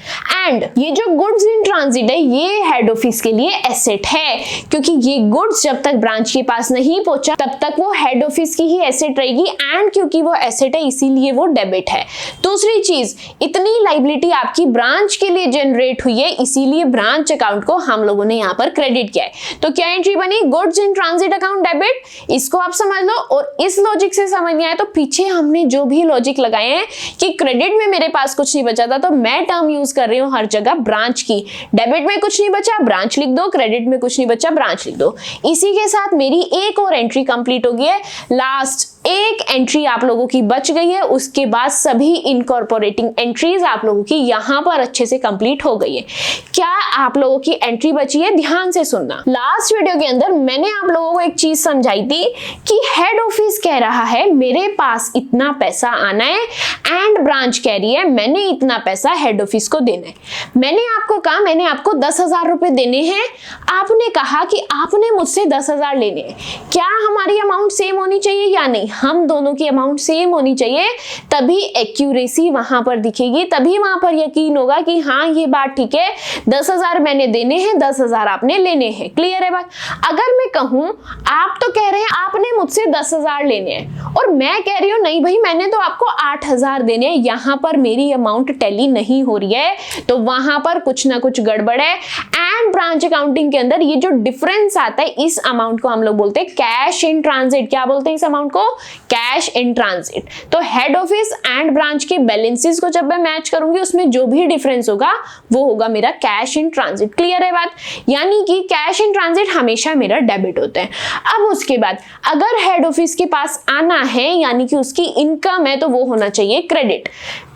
एंड ये जो गुड्स इन ट्रांजिट है ये हेड ऑफिस के लिए एसेट है, क्योंकि ये गुड्स जब तक ब्रांच के पास नहीं पहुंचा तब तक वो हेड ऑफिस की ही एसेट रहेगी एंड क्योंकि वो एसेट है इसीलिए वो डेबिट है। दूसरी चीज, इतनी लायबिलिटी आपकी ब्रांच के लिए जनरेट हुई है इसीलिए ब्रांच अकाउंट को हम लोगों ने यहाँ पर क्रेडिट किया है। तो क्या एंट्री बनी, goods in transit account debit, इसको आप समझ लो। और इस लॉजिक से समझ नहीं आया तो पीछे हमने जो भी लॉजिक लगाए हैं कि क्रेडिट में मेरे पास कुछ नहीं बचा था, तो मैं टर्म यूज कर रही हूं हर जगह ब्रांच की। डेबिट में कुछ नहीं बचा, ब्रांच लिख दो, क्रेडिट में कुछ नहीं बचा, ब्रांच लिख दो। इसी के साथ मेरी एक और एंट्री कंप्लीट हो गई है। लास्ट एक एंट्री आप लोगों की बच गई है, उसके बाद सभी इनकॉर्पोरेटिंग एंट्रीज आप लोगों की यहां पर अच्छे से कंप्लीट हो गई है। क्या आप लोगों की एंट्री बची है, ध्यान से सुनना। लास्ट वीडियो के अंदर मैंने आप लोगों को एक चीज समझाई थी कि हेड ऑफिस कह रहा है मेरे पास इतना पैसा आना है एंड ब्रांच कह रही है मैंने इतना पैसा हेड ऑफिस को देना है। मैंने आपको कहा मैंने आपको 10,000 रुपए देने हैं, आपने कहा कि आपने मुझसे 10,000 लेने हैं। क्या हमारी अमाउंट सेम होनी चाहिए या नहीं? हम दोनों की अमाउंट सेम होनी चाहिए, तभी एक्यूरेसी वहां पर दिखेगी, तभी वहां पर यकीन होगा कि हाँ ये बात ठीक है, 10,000 मैंने देने हैं, 10,000 आपने लेने हैं। क्लियर है बात? अगर मैं कहूं आप तो कह रहे हैं आपने मुझसे 10,000 लेने हैं और मैं कह रही हूं नहीं भाई मैंने तो आपको 8,000 देने हैं, यहां पर मेरी अमाउंट टैली नहीं हो रही है, तो वहां पर कुछ ना कुछ गड़बड़ है। एंड ब्रांच अकाउंटिंग के अंदर ये जो डिफरेंस आता है इस अमाउंट को हम लोग बोलते हैं कैश इन ट्रांजिट। क्या बोलते हैं इस अमाउंट को? Cash in transit. तो हेड ऑफिस एंड ब्रांच के बैलेंसेस को जब मैं मैच करूंगी उसमें जो भी डिफरेंस होगा वो होगा मेरा कैश इन ट्रांजिट। क्लियर है बात? यानी कि कैश इन ट्रांजिट हमेशा मेरा डेबिट होता है। अब उसके बाद अगर हेड ऑफिस के पास आना है यानी कि उसकी इनकम है तो वो होना चाहिए क्रेडिट,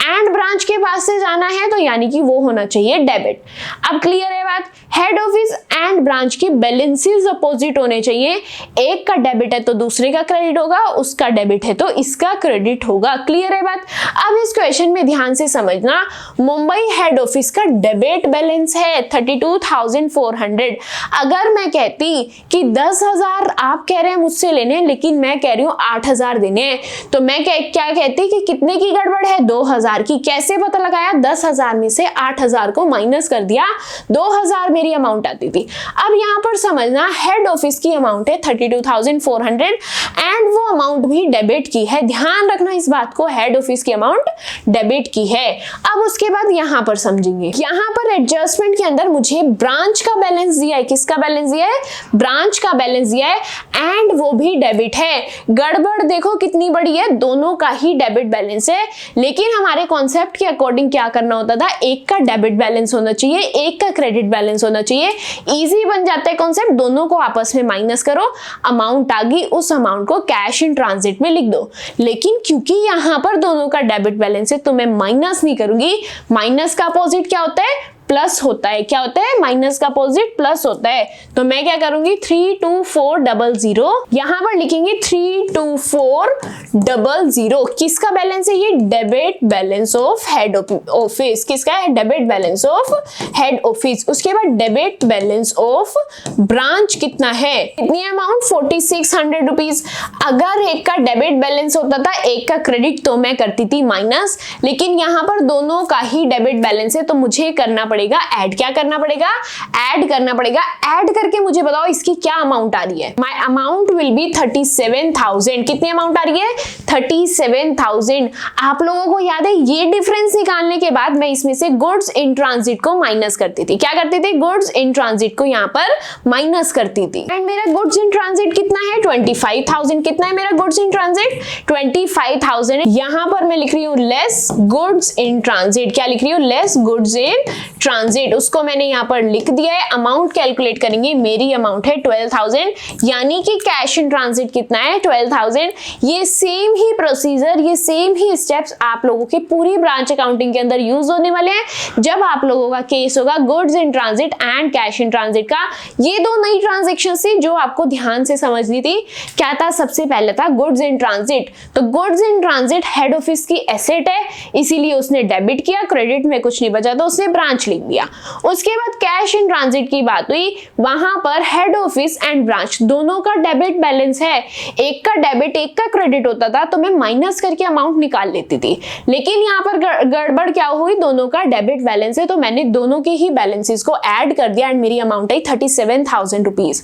एंड ब्रांच के पास से जाना है तो यानी कि वो होना चाहिए डेबिट। अब क्लियर है बात? हेड ऑफिस एंड ब्रांच के बैलेंसेस अपोजिट होने चाहिए, एक का डेबिट है तो दूसरे का क्रेडिट होगा, उसका डेबिट है तो इसका क्रेडिट होगा। क्लियर है बात? अब इस क्वेश्चन में ध्यान से समझना, मुंबई हेड ऑफिस का डेबिट बैलेंस है 32,400। अगर मैं कहती कि 10,000 आप कह रहे हैं मुझसे लेने हैं लेकिन मैं कह रही हूं 8,000 देने हैं, तो मैं क्या कहती कि कितने की गड़बड़ है? 2,000 की। कैसे पता लगाया? 10,000 में से 8,000 को माइनस कर दिया, 2,000 मेरी अमाउंट आती थी। अब यहां पर समझना हेड ऑफिस की अमाउंट है 32,400 एंड वो अमाउंट भी डेबिट की है। ध्यान रखना इस बात को, हेड ऑफिस की अमाउंट डेबिट की है। अब उसके बाद यहां पर समझेंगे, यहां पर एडजस्टमेंट के अंदर मुझे ब्रांच का बैलेंस दिया है। किसका बैलेंस दिया है? ब्रांच का बैलेंस दिया है एंड वो भी डेबिट है। गड़बड़ देखो कितनी बड़ी है, दोनों का ही डेबिट बैलेंस है, लेकिन हमारे कॉन्सेप्ट के अकॉर्डिंग क्या करना होता था, एक का डेबिट बैलेंस होना चाहिए, एक का क्रेडिट बैलेंस होना चाहिए। इजी बन जाता है कॉन्सेप्ट, दोनों को आपस में माइनस करो, अमाउंट आ गई, उस अमाउंट को कैश इन ट्रांजिट में लिख दो। लेकिन क्योंकि यहां पर दोनों का डेबिट बैलेंस है तो मैं माइनस नहीं करूंगी। माइनस का अपोजिट क्या होता है? प्लस होता है। क्या होता है? माइनस का अपोजिट प्लस होता है। तो मैं क्या करूंगी 32400 यहां पर लिखेंगे 32400। किसका बैलेंस है ये? Debit balance of head office. किसका है? Debit balance of head office. उसके बाद डेबिट बैलेंस ऑफ ब्रांच कितना है? कितनी अमाउंट? 4600 रुपीज। अगर एक का डेबिट बैलेंस होता था एक का क्रेडिट तो मैं करती थी माइनस, लेकिन यहां पर दोनों का ही डेबिट बैलेंस है तो मुझे करना पड़ेगा ऐड। क्या करना पड़ेगा? ऐड करना पड़ेगा। ऐड करके मुझे बताओ इसकी क्या अमाउंट आ रही है। My amount will be 37,000। कितनी अमाउंट आ रही है? 37,000। आप लोगों को याद है ये डिफरेंस निकालने के बाद मैं इसमें से गुड्स इन ट्रांजिट को माइनस करती थी। क्या करती थी? गुड्स इन ट्रांजिट को यहां पर माइनस करती थी। एंड मेरा गुड्स इन ट्रांजिट कितना है? 25,000। कितना है मेरा गुड्स इन ट्रांजिट? 25,000। यहां पर मैं लिख रही हूं लेस गुड्स इन ट्रांजिट। क्या लिख रही हूं? Less goods in transit. उसको मैंने यहां पर लिख दिया है। अमाउंट कैलकुलेट करेंगे, मेरी अमाउंट है 12,000, यानी कि कैश इन ट्रांजिट कितना है? 12,000। ये सेम ही प्रोसीजर, ये सेम ही स्टेप्स आप लोगों के पूरी ब्रांच अकाउंटिंग के अंदर यूज होने वाले हैं जब आप लोगों का केस होगा goods in transit and cash in transit का। ये दो नई ट्रांजेक्शन थी जो आपको ध्यान से समझनी थी। क्या था? सबसे पहले था गुड्स इन ट्रांजिट। तो goods in transit head office की एसेट है, इसीलिए उसने डेबिट किया, क्रेडिट में कुछ नहीं बचा तो उसने ब्रांच लिख दिया। उसके बाद कैश इन ट्रांजिट की बात हुई, वहां पर हेड ऑफिस एंड ब्रांच दोनों का डेबिट बैलेंस है, एक का डेबिट एक का क्रेडिट होता था तो मैं माइनस करके अमाउंट निकाल लेती थी। लेकिन यहाँ पर गड़बड़ क्या हुई, दोनों का डेबिट बैलेंस है तो मैंने दोनों के ही बैलेंसेस को ऐड कर दिया एंड मेरी अमाउंट आई 37,000 रुपीज।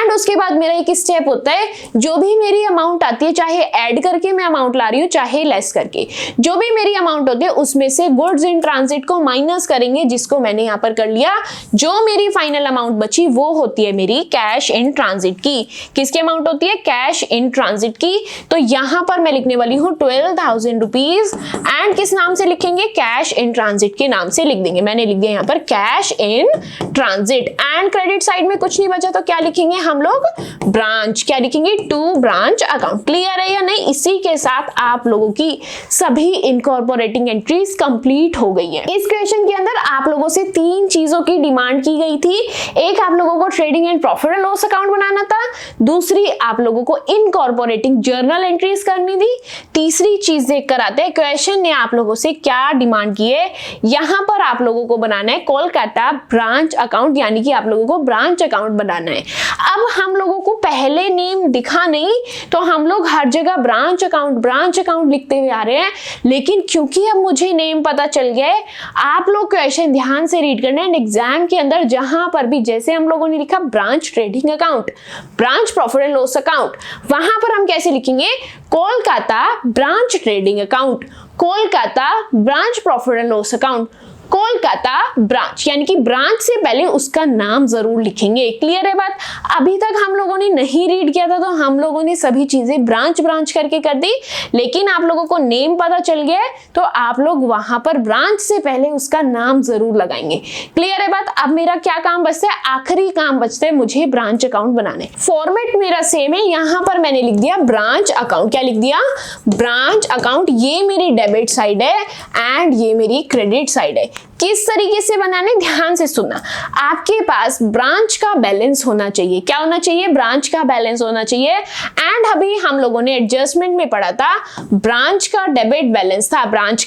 एंड उसके बाद मेरा एक स्टेप होता है, जो भी मेरी अमाउंट आती है, चाहे ऐड करके मैं अमाउंट ला रही हूँ चाहे लेस करके, जो भी मेरी अमाउंट होती है उसमें से गुड्स इन ट्रांजिट को माइनस करेंगे, जिसको मैंने यहाँ पर कर लिया। जो मेरी फाइनल अमाउंट बची वो होती है मेरी कैश इन ट्रांजिट की। किसकी अमाउंट होती है? कैश इन ट्रांजिट की। तो यहाँ पर मैं लिखने वाली हूँ 12,000 रुपीज एंड किस नाम से लिखेंगे? कैश इन ट्रांजिट के नाम से लिख देंगे। मैंने लिख दिया यहाँ पर cash in transit and credit side में कुछ नहीं बचा तो क्या लिखेंगे हम लोग? ब्रांच। क्या लिखेंगे? To branch account. क्लियर है या नहीं? इसी के साथ आप लोगों की सभी इनकॉर्पोरेटिंग एंट्रीज कंप्लीट हो गई है। इस क्वेश्चन के अंदर आप लोगों से तीन चीजों की डिमांड की गई थी। एक, आप लोगों को trading and profit and loss account बनाना था। दूसरी, आप लोगों को इनकॉर्पोरेटिंग जर्नल एंट्रीज करनी थी। तीसरी चीज देख कर आते हैं क्वेश्चन ने आप लोगों से क्या डिमांड की है। यहां पर आप लोगों को बनाना है कोलकाता ब्रांच अकाउंट, यानी कि आप लोगों को ब्रांच अकाउंट बनाना है। अब हम लोगों को पहले नेम दिखा नहीं तो हम लोग हर जगह ब्रांच अकाउंट लिखते हुए आ रहे हैं, लेकिन क्योंकि अब मुझे नेम पता चल गया है, आप लोग क्वेश्चन ध्यान से रीड करना है। एग्जाम के अंदर जहां पर भी जैसे हम लोगों ने लिखा branch trading account, branch profit and loss account, वहां पर हम कैसे लिखेंगे? Kolkata branch trading account, Kolkata branch profit and loss account, Kolkata branch, यानी कि ब्रांच से पहले उसका नाम जरूर लिखेंगे। क्लियर है बात? अभी तक हम लोगों ने नहीं रीड किया था तो हम लोगों ने सभी चीजें ब्रांच करके कर दी, लेकिन आप लोगों को नेम पता चल गया है तो आप लोग वहां पर ब्रांच से पहले उसका नाम जरूर लगाएंगे। क्लियर है बात? अब मेरा क्या काम बचता है? आखिरी काम बचता है मुझे ब्रांच अकाउंट बनाने। फॉर्मेट मेरा सेम है, यहां पर मैंने लिख दिया ब्रांच अकाउंट। क्या लिख दिया? Branch account. ये मेरी डेबिट साइड है एंड ये मेरी क्रेडिट साइड है। किस तरीके से बनाने? ध्यान से सुनना। आपके पास ब्रांच का बैलेंस होना चाहिए। क्या होना चाहिए? ब्रांच का बैलेंस होना चाहिए। एंड अभी हम लोगों ने एडजस्टमेंट में पढ़ा था ब्रांच का डेबिट बैलेंस था, ब्रांच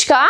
का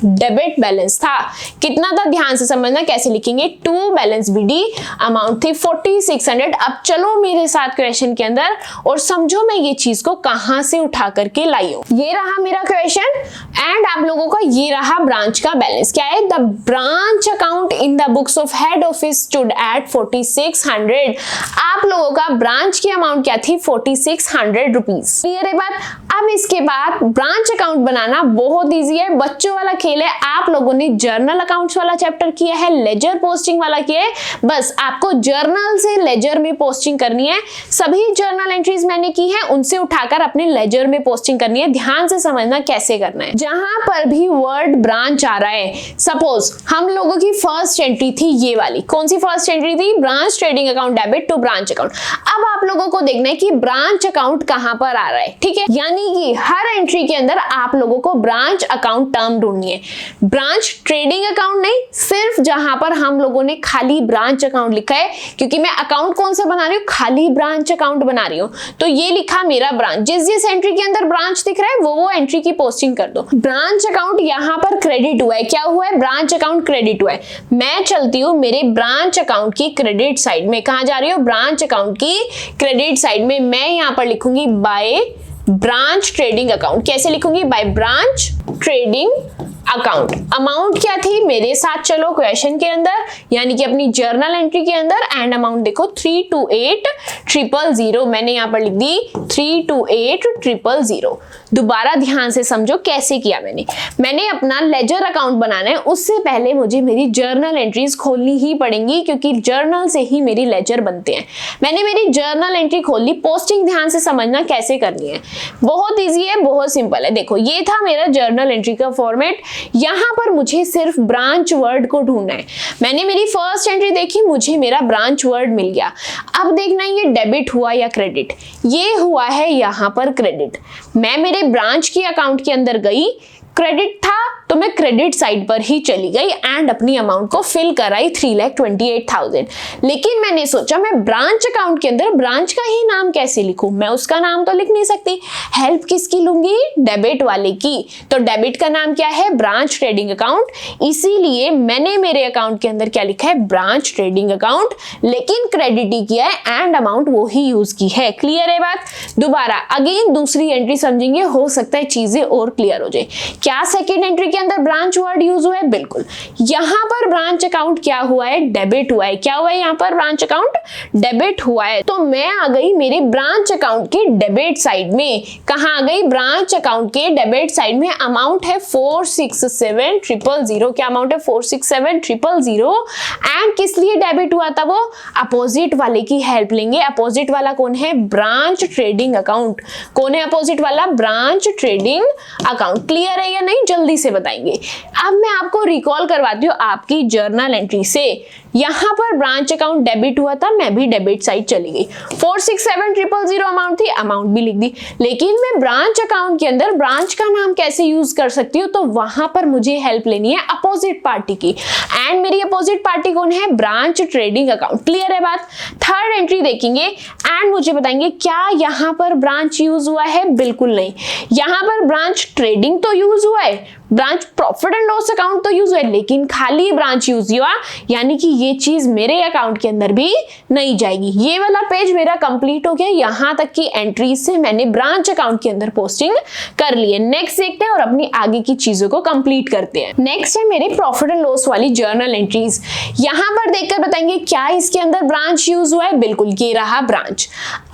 डेबिट बैलेंस था। कितना था? ध्यान से समझना कैसे लिखेंगे। टू बैलेंस बीडी, अमाउंट थी 4600। अब चलो मेरे साथ क्वेश्चन के अंदर और समझो मैं ये चीज को कहां से उठा करके लाई हूं। ये रहा मेरा क्वेश्चन एंड आप लोगों का ये रहा ब्रांच का बैलेंस। क्या है? The branch account in the books of head office stood at 4600। आप लोगों का ब्रांच की अमाउंट क्या थी? 4600 रुपीज। क्लियर है बात? अब इसके बाद ब्रांच अकाउंट बनाना बहुत ईजी है, बच्चों वाला खेल है। आप लोगों ने जर्नल अकाउंट्स वाला चैप्टर किया है, लेजर पोस्टिंग वाला किया है, बस आपको जर्नल से लेजर में पोस्टिंग करनी है। सभी जर्नल एंट्रीज मैंने की है, उनसे उठाकर अपने लेजर में पोस्टिंग करनी है। ध्यान से समझना कैसे करना है। जहां पर भी वर्ड ब्रांच आ रहा है, सपोज हम लोगों की फर्स्ट एंट्री थी ये वाली, कौन सी फर्स्ट एंट्री थी? Branch trading account debit to branch account. अब आप लोगों को देखना है कि ब्रांच अकाउंट कहां पर आ रहा है, ठीक है? यानी कि हर एंट्री के अंदर आप लोगों को ब्रांच अकाउंट टर्म ढूंढनी है। ब्रांच ट्रेडिंग अकाउंट नहीं, सिर्फ जहां पर हम लोगों ने खाली ब्रांच अकाउंट लिखा है, क्योंकि मैं अकाउंट कौन सा बना रही हूँ? खाली ब्रांच अकाउंट बना रही हूँ, तो ये लिखा मेरा ब्रांच। जिस एंट्री के अंदर ब्रांच दिख रहा है वो एंट्री की पोस्टिंग कर दो। ब्रांच अकाउंट यहाँ पर क्रेडिट हुआ है। क्या हुआ है? ब्रांच अकाउंट क्रेडिट हुआ है। मैं चलती हूँ मेरे ब्रांच अकाउंट की क्रेडिट साइड में। कहां जा रही हूँ? ब्रांच अकाउंट की क्रेडिट साइड में। मैं यहाँ पर लिखूंगी बाय ब्रांच ट्रेडिंग अकाउंट। कैसे लिखूंगी? By branch trading account. Amount क्या थी? मेरे साथ चलो क्वेश्चन के अंदर, यानी कि अपनी जर्नल एंट्री के अंदर। एंड अमाउंट देखो 328000। मैंने यहां पर लिख दी 328000। दोबारा ध्यान से समझो कैसे किया मैंने अपना लेजर अकाउंट बनाना है, उससे पहले मुझे मेरी जर्नल एंट्रीज खोलनी ही पड़ेंगी, क्योंकि जर्नल से ही मेरी लेजर बनते हैं। मैंने मेरी जर्नल एंट्री खोल ली। पोस्टिंग ध्यान से समझना कैसे करनी है, बहुत इजी है, बहुत सिंपल है। देखो ये था मेरा जर्नल एंट्री का फॉर्मेट। यहां पर मुझे सिर्फ ब्रांच वर्ड को ढूंढना है। मैंने मेरी फर्स्ट एंट्री देखी, मुझे मेरा ब्रांच वर्ड मिल गया। अब देखना ये डेबिट हुआ या क्रेडिट। ये हुआ है यहां पर क्रेडिट। मैं मेरे ब्रांच की अकाउंट के अंदर गई, क्रेडिट था तो मैं क्रेडिट साइड पर ही चली गई एंड अपनी अमाउंट को फिल कराई 3,28,000। लेकिन मैंने सोचा मैं ब्रांच अकाउंट के अंदर ब्रांच का ही नाम कैसे लिखूं? मैं उसका नाम तो लिख नहीं सकती। हेल्प किसकी लूंगी? डेबिट वाले की। तो डेबिट का नाम क्या है? Branch trading account. इसीलिए मैंने मेरे अकाउंट के अंदर क्या लिखा है? ब्रांच ट्रेडिंग अकाउंट, लेकिन क्रेडिट ही किया है एंड अमाउंट वो ही यूज की है। क्लियर है बात? दोबारा अगेन दूसरी एंट्री समझेंगे, हो सकता है चीजें और क्लियर हो जाए। क्या सेकेंड एंट्री के अंदर ब्रांच वर्ड यूज हुआ है? बिल्कुल। यहां पर ब्रांच अकाउंट क्या हुआ है? डेबिट हुआ है। क्या हुआ है यहाँ पर? ब्रांच अकाउंट डेबिट हुआ है। तो मैं आ गई मेरे ब्रांच अकाउंट के डेबिट साइड में। कहां आ गई? ब्रांच अकाउंट के डेबिट साइड में। अमाउंट है 467000। क्या अमाउंट है? 467000। एंड किस लिए डेबिट हुआ था वो? अपोजिट वाले की हेल्प लेंगे। अपोजिट वाला कौन है? Branch trading account. कौन है अपोजिट वाला? Branch trading account. क्लियर है या नहीं? जल्दी से बताएंगे। अब मैं आपको रिकॉल करवाती हूँ आपकी जर्नल एंट्री से। यहां पर ब्रांच अकाउंट डेबिट हुआ था, मैं भी डेबिट साइड चली गई। 467000 अमाउंट थी, अमाउंट भी लिख दी। लेकिन मैं ब्रांच अकाउंट के अंदर ब्रांच का नाम कैसे यूज कर सकती हूँ? तो वहां पर मुझे हेल्प लेनी है अपोजिट पार्टी की। एंड मेरी अपोजिट पार्टी कौन है? Branch trading account. क्लियर है बात? थर्ड एंट्री देखेंगे एंड मुझे बताएंगे क्या यहां पर ब्रांच यूज हुआ है? बिल्कुल नहीं। यहां पर ब्रांच ट्रेडिंग तो यूज हुआ है, branch profit and loss account तो यूज हुआ है, लेकिन खाली ब्रांच यूज हुआ, यानी कि ये चीज मेरे अकाउंट के अंदर भी नहीं जाएगी। ये वाला पेज मेरा कंप्लीट हो गया। यहां तक की एंट्री से मैंने ब्रांच अकाउंट के अंदर पोस्टिंग कर ली है। नेक्स्ट देखते हैं और अपनी आगे की चीजों को कंप्लीट करते हैं। नेक्स्ट है मेरे प्रॉफिट एंड लॉस वाली जर्नल एंट्रीज। यहां पर देखकर बताएंगे क्या इसके अंदर ब्रांच यूज हुआ है? बिल्कुल, ये रहा ब्रांच।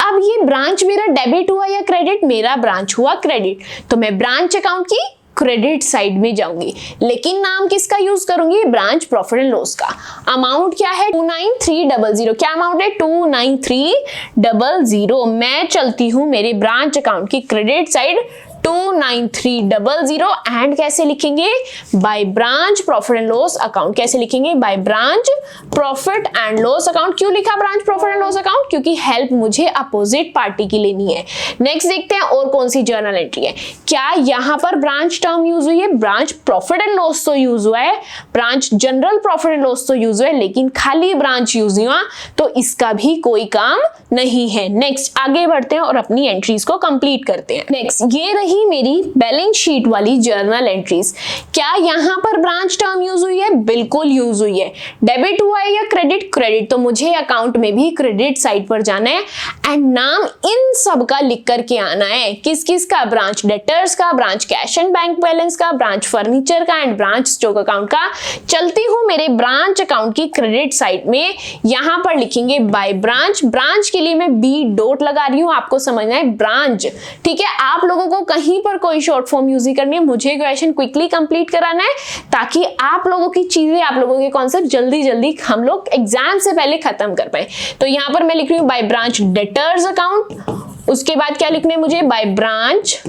अब ये ब्रांच मेरा डेबिट हुआ या क्रेडिट? मेरा ब्रांच हुआ क्रेडिट, तो मैं ब्रांच अकाउंट की क्रेडिट साइड में जाऊंगी। लेकिन नाम किसका यूज करूंगी? ब्रांच प्रॉफिट एंड लॉस का। अमाउंट क्या है? 29300। क्या अमाउंट है? 29300। मैं चलती हूं मेरे ब्रांच अकाउंट की क्रेडिट साइड 29300। एंड कैसे लिखेंगे? By branch profit and loss account. कैसे लिखेंगे? By branch profit and loss account. क्यों लिखा branch profit and loss account? क्योंकि हेल्प मुझे अपोजिट पार्टी की लेनी है। नेक्स्ट देखते हैं और कौन सी जर्नल एंट्री है। क्या यहां पर ब्रांच टर्म यूज हुई है? ब्रांच प्रॉफिट एंड लॉस तो यूज हुआ है, branch general profit and loss तो यूज हुआ है, लेकिन खाली ब्रांच यूज हुआ, तो इसका भी कोई काम नहीं है। नेक्स्ट आगे बढ़ते हैं और अपनी एंट्रीज को कंप्लीट करते हैं। नेक्स्ट ये रही मेरी बैलेंस शीट वाली जर्नल एंट्रीज। क्या यहां पर ब्रांच टर्म यूज हुई है? बिल्कुल यूज हुई है। डेबिट हुआ है या क्रेडिट? क्रेडिट, तो मुझे अकाउंट में भी क्रेडिट साइड पर जाना है एंड नाम इन सब का लिख करके आना है। किस किस का? ब्रांच डेटर्स का, branch cash and bank balance का, ब्रांच फर्नीचर का एंड ब्रांच स्टॉक अकाउंट का। चलती हूं मेरे ब्रांच अकाउंट की क्रेडिट साइड में। यहां पर लिखेंगे बाय ब्रांच। ब्रांच के लिए मैं बी डॉट लगा रही हूं, आपको समझना है ब्रांच। ठीक है, आप लोगों को कहीं पर कोई शॉर्ट फॉर्म यूज करनी है, मुझे क्वेश्चन क्विकली कंप्लीट कराना है ताकि आप लोगों की चीजें, आप लोगों के कॉन्सेप्ट जल्दी जल्दी हम लोग एग्जाम से पहले खत्म कर पाए। तो यहां पर मैं लिख रही हूं बाय ब्रांच डेटर्स अकाउंट। उसके बाद क्या लिखना है मुझे? By branch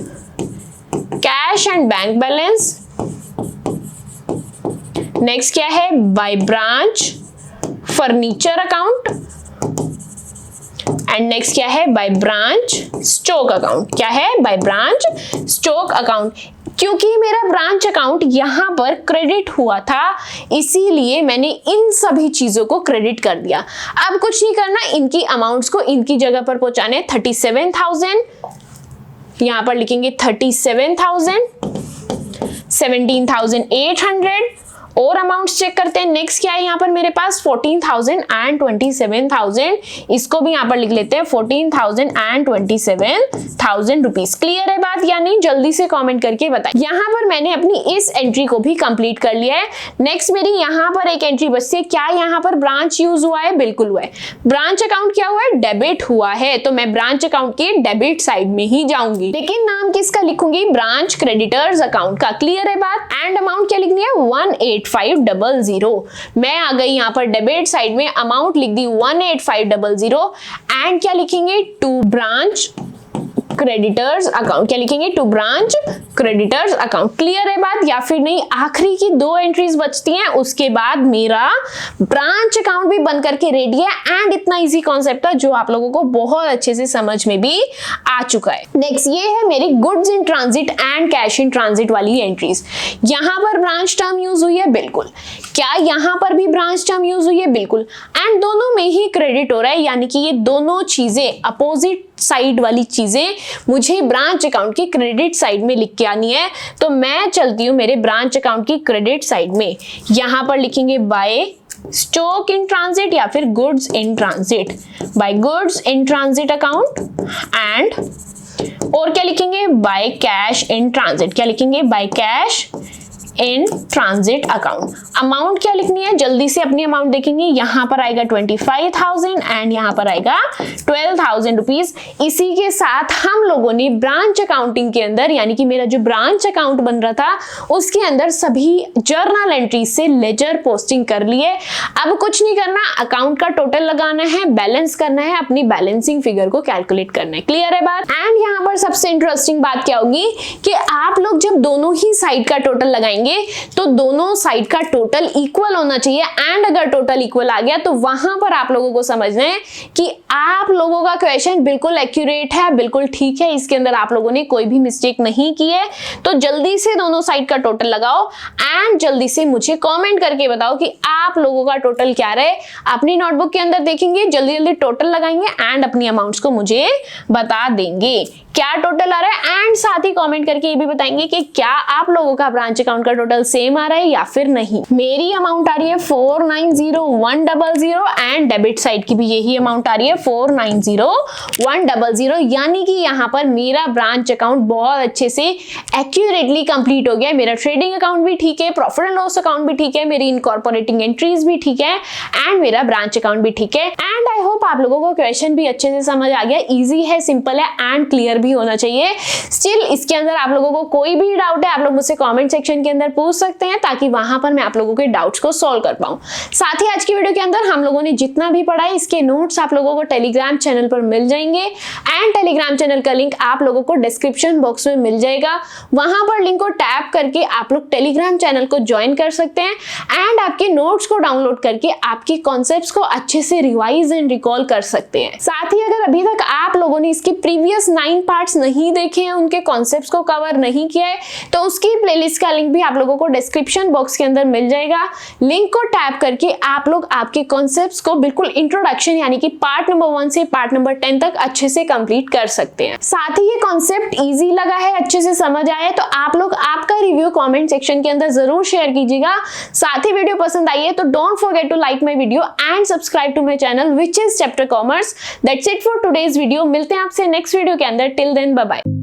cash and bank balance. Next क्या है? By branch furniture account. And next क्या है? By branch stock account. क्या है? By branch stock account. क्योंकि मेरा ब्रांच अकाउंट यहां पर क्रेडिट हुआ था, इसीलिए मैंने इन सभी चीजों को क्रेडिट कर दिया। अब कुछ नहीं करना, इनकी अमाउंट्स को इनकी जगह पर पहुंचाने। 37,000 यहां पर लिखेंगे, 37,000, 17,800 और अमाउंट्स चेक करते हैं। नेक्स्ट क्या है यहाँ पर मेरे पास? 14,000 एंड 27,000। इसको भी यहाँ पर लिख लेते हैं, 14,000 एंड 27,000 रुपीज। क्लियर है बात या नहीं? जल्दी से कमेंट करके बताएं। यहाँ पर मैंने अपनी इस एंट्री को भी कंप्लीट कर लिया है। नेक्स्ट मेरी यहाँ पर एक एंट्री बचती है। क्या यहाँ पर ब्रांच यूज हुआ है? बिल्कुल हुआ है। ब्रांच अकाउंट क्या हुआ है? डेबिट हुआ है, तो मैं ब्रांच अकाउंट के डेबिट साइड में ही जाऊंगी। लेकिन नाम किसका लिखूंगी? ब्रांच क्रेडिटर्स अकाउंट का। क्लियर है बात? एंड अमाउंट क्या लिखनी है? 18500। मैं आ गई यहाँ पर डेबिट साइड में, अमाउंट लिख दी 18500 एंड क्या लिखेंगे? To branch creditors account. क्या लिखेंगे? To branch creditors account. Clear है बात या फिर नहीं? आखिरी की दो एंट्रीज बचती हैं, उसके बाद मेरा ब्रांच अकाउंट भी बन करके रेडी है। एंड इतना इजी कॉन्सेप्ट था जो आप लोगों को बहुत अच्छे से समझ में भी आ चुका है। नेक्स्ट ये है मेरी goods in transit and cash in transit वाली एंट्रीज। यहां पर ब्रांच टर्म यूज हुई है? बिल्कुल। क्या यहां पर भी ब्रांच टर्म यूज हुई है? बिल्कुल। एंड दोनों में ही क्रेडिट हो रहा है, यानी कि ये दोनों चीजें अपोजिट साइड वाली चीजें मुझे ब्रांच अकाउंट की क्रेडिट साइड में लिख के आनी है। तो मैं चलती हूं मेरे ब्रांच अकाउंट की क्रेडिट साइड में। यहां पर लिखेंगे बाय स्टॉक इन ट्रांजिट या फिर goods in transit. By goods in transit account and और क्या लिखेंगे, बाय कैश इन ट्रांजिट, क्या लिखेंगे, by cash in transit account. Amount क्या लिखनी है, जल्दी से अपनी अमाउंट देखेंगे, यहां पर आएगा 25,000 एंड यहां पर आएगा 12,000 रुपीज। इसी के साथ हम लोगों ने ब्रांच अकाउंटिंग के अंदर, यानी कि मेरा जो ब्रांच अकाउंट बन रहा था उसके अंदर सभी जर्नल एंट्री से लेजर पोस्टिंग कर लिए। अब कुछ नहीं करना, अकाउंट का टोटल लगाना है, बैलेंस करना है, अपनी बैलेंसिंग फिगर को कैलकुलेट करना है। क्लियर है बात। एंड यहां पर सबसे इंटरेस्टिंग बात क्या होगी कि आप लोग जब दोनों ही साइड का टोटल लगाएंगे तो दोनों साइड का टोटल इक्वल होना चाहिए। एंड अगर टोटल इक्वल आ गया तो वहां पर आप लोगों को समझना है कि आप लोगों का क्वेश्चन बिल्कुल एक्यूरेट है, बिल्कुल ठीक है, इसके अंदर आप लोगों ने कोई भी मिस्टेक नहीं की है। तो जल्दी से दोनों साइड का टोटल लगाओ एंड जल्दी से मुझे कमेंट करके बताओ कि आप लोगों का टोटल क्या रहे। अपनी नोटबुक के अंदर देखेंगे, जल्दी जल्दी टोटल लगाएंगे एंड अपनी अमाउंट्स को मुझे बता देंगे क्या टोटल आ रहा है। एंड साथ ही कमेंट करके ये भी बताएंगे कि क्या आप लोगों का ब्रांच अकाउंट का टोटल सेम आ रहा है या फिर नहीं। मेरी अमाउंट आ रही है 490,100 एंड डेबिट साइड की भी यही अमाउंट आ रही है 490,100, यानी कि यहाँ पर मेरा ब्रांच अकाउंट बहुत अच्छे से एक्यूरेटली कंप्लीट हो गया। मेरा ट्रेडिंग अकाउंट भी ठीक है, प्रॉफिट एंड लॉस अकाउंट भी ठीक है, मेरी इनकॉर्पोरेटिंग एंट्रीज भी ठीक है एंड मेरा ब्रांच अकाउंट भी ठीक है। एंड आई होप आप लोगों को क्वेश्चन भी अच्छे से समझ आ गया। इजी है, सिंपल है एंड क्लियर भी होना चाहिए। स्टिल इसके अंदर आप लोगों को कोई भी डाउट है आप लोग मुझसे कमेंट सेक्शन के अंदर पूछ सकते हैं ताकि वहां पर मैं आप लोगों के डाउट्स को सॉल्व कर पाऊं। साथ ही आज की वीडियो के अंदर हम लोगों ने जितना भी पढ़ा है इसके नोट्स आप लोगों को टेलीग्राम चैनल पर मिल जाएंगे एंड टेलीग्राम चैनल का लिंक आप लोगों को डिस्क्रिप्शन बॉक्स में मिल जाएगा। वहां पर लिंक को टैप करके आप लोग टेलीग्राम चैनल को ज्वाइन कर सकते हैं एंड आपके नोट्स को डाउनलोड करके आपके कॉन्सेप्ट्स को अच्छे से रिवाइज एंड रिकॉल कर सकते हैं। साथ ही अगर अभी तक आप लोगों ने इसके प्रीवियस 9 पार्ट्स नहीं देखे हैं, उनके कॉन्सेप्ट्स को कवर नहीं किया है, तो उसकी प्लेलिस्ट का लिंक भी आप लोगों को डिस्क्रिप्शन बॉक्स के अंदर मिल जाएगा। लिंक को टैप करके आप लोग आपके कॉन्सेप्ट्स को बिल्कुल इंट्रोडक्शन यानी कि पार्ट नंबर 1 से पार्ट नंबर 10 तक अच्छे से कंप्लीट कर सकते हैं। साथ ही ये कॉन्सेप्ट इजी लगा है, अच्छे से समझ आया है तो आप लोग आपका रिव्यू कमेंट सेक्शन के अंदर जरूर शेयर कीजिएगा। साथ ही वीडियो पसंद आई है तो don't forget to like my video and subscribe to my channel which is chapter commerce. That's it for today's video. मिलते हैं आपसे नेक्स्ट वीडियो के अंदर। Till then bye bye.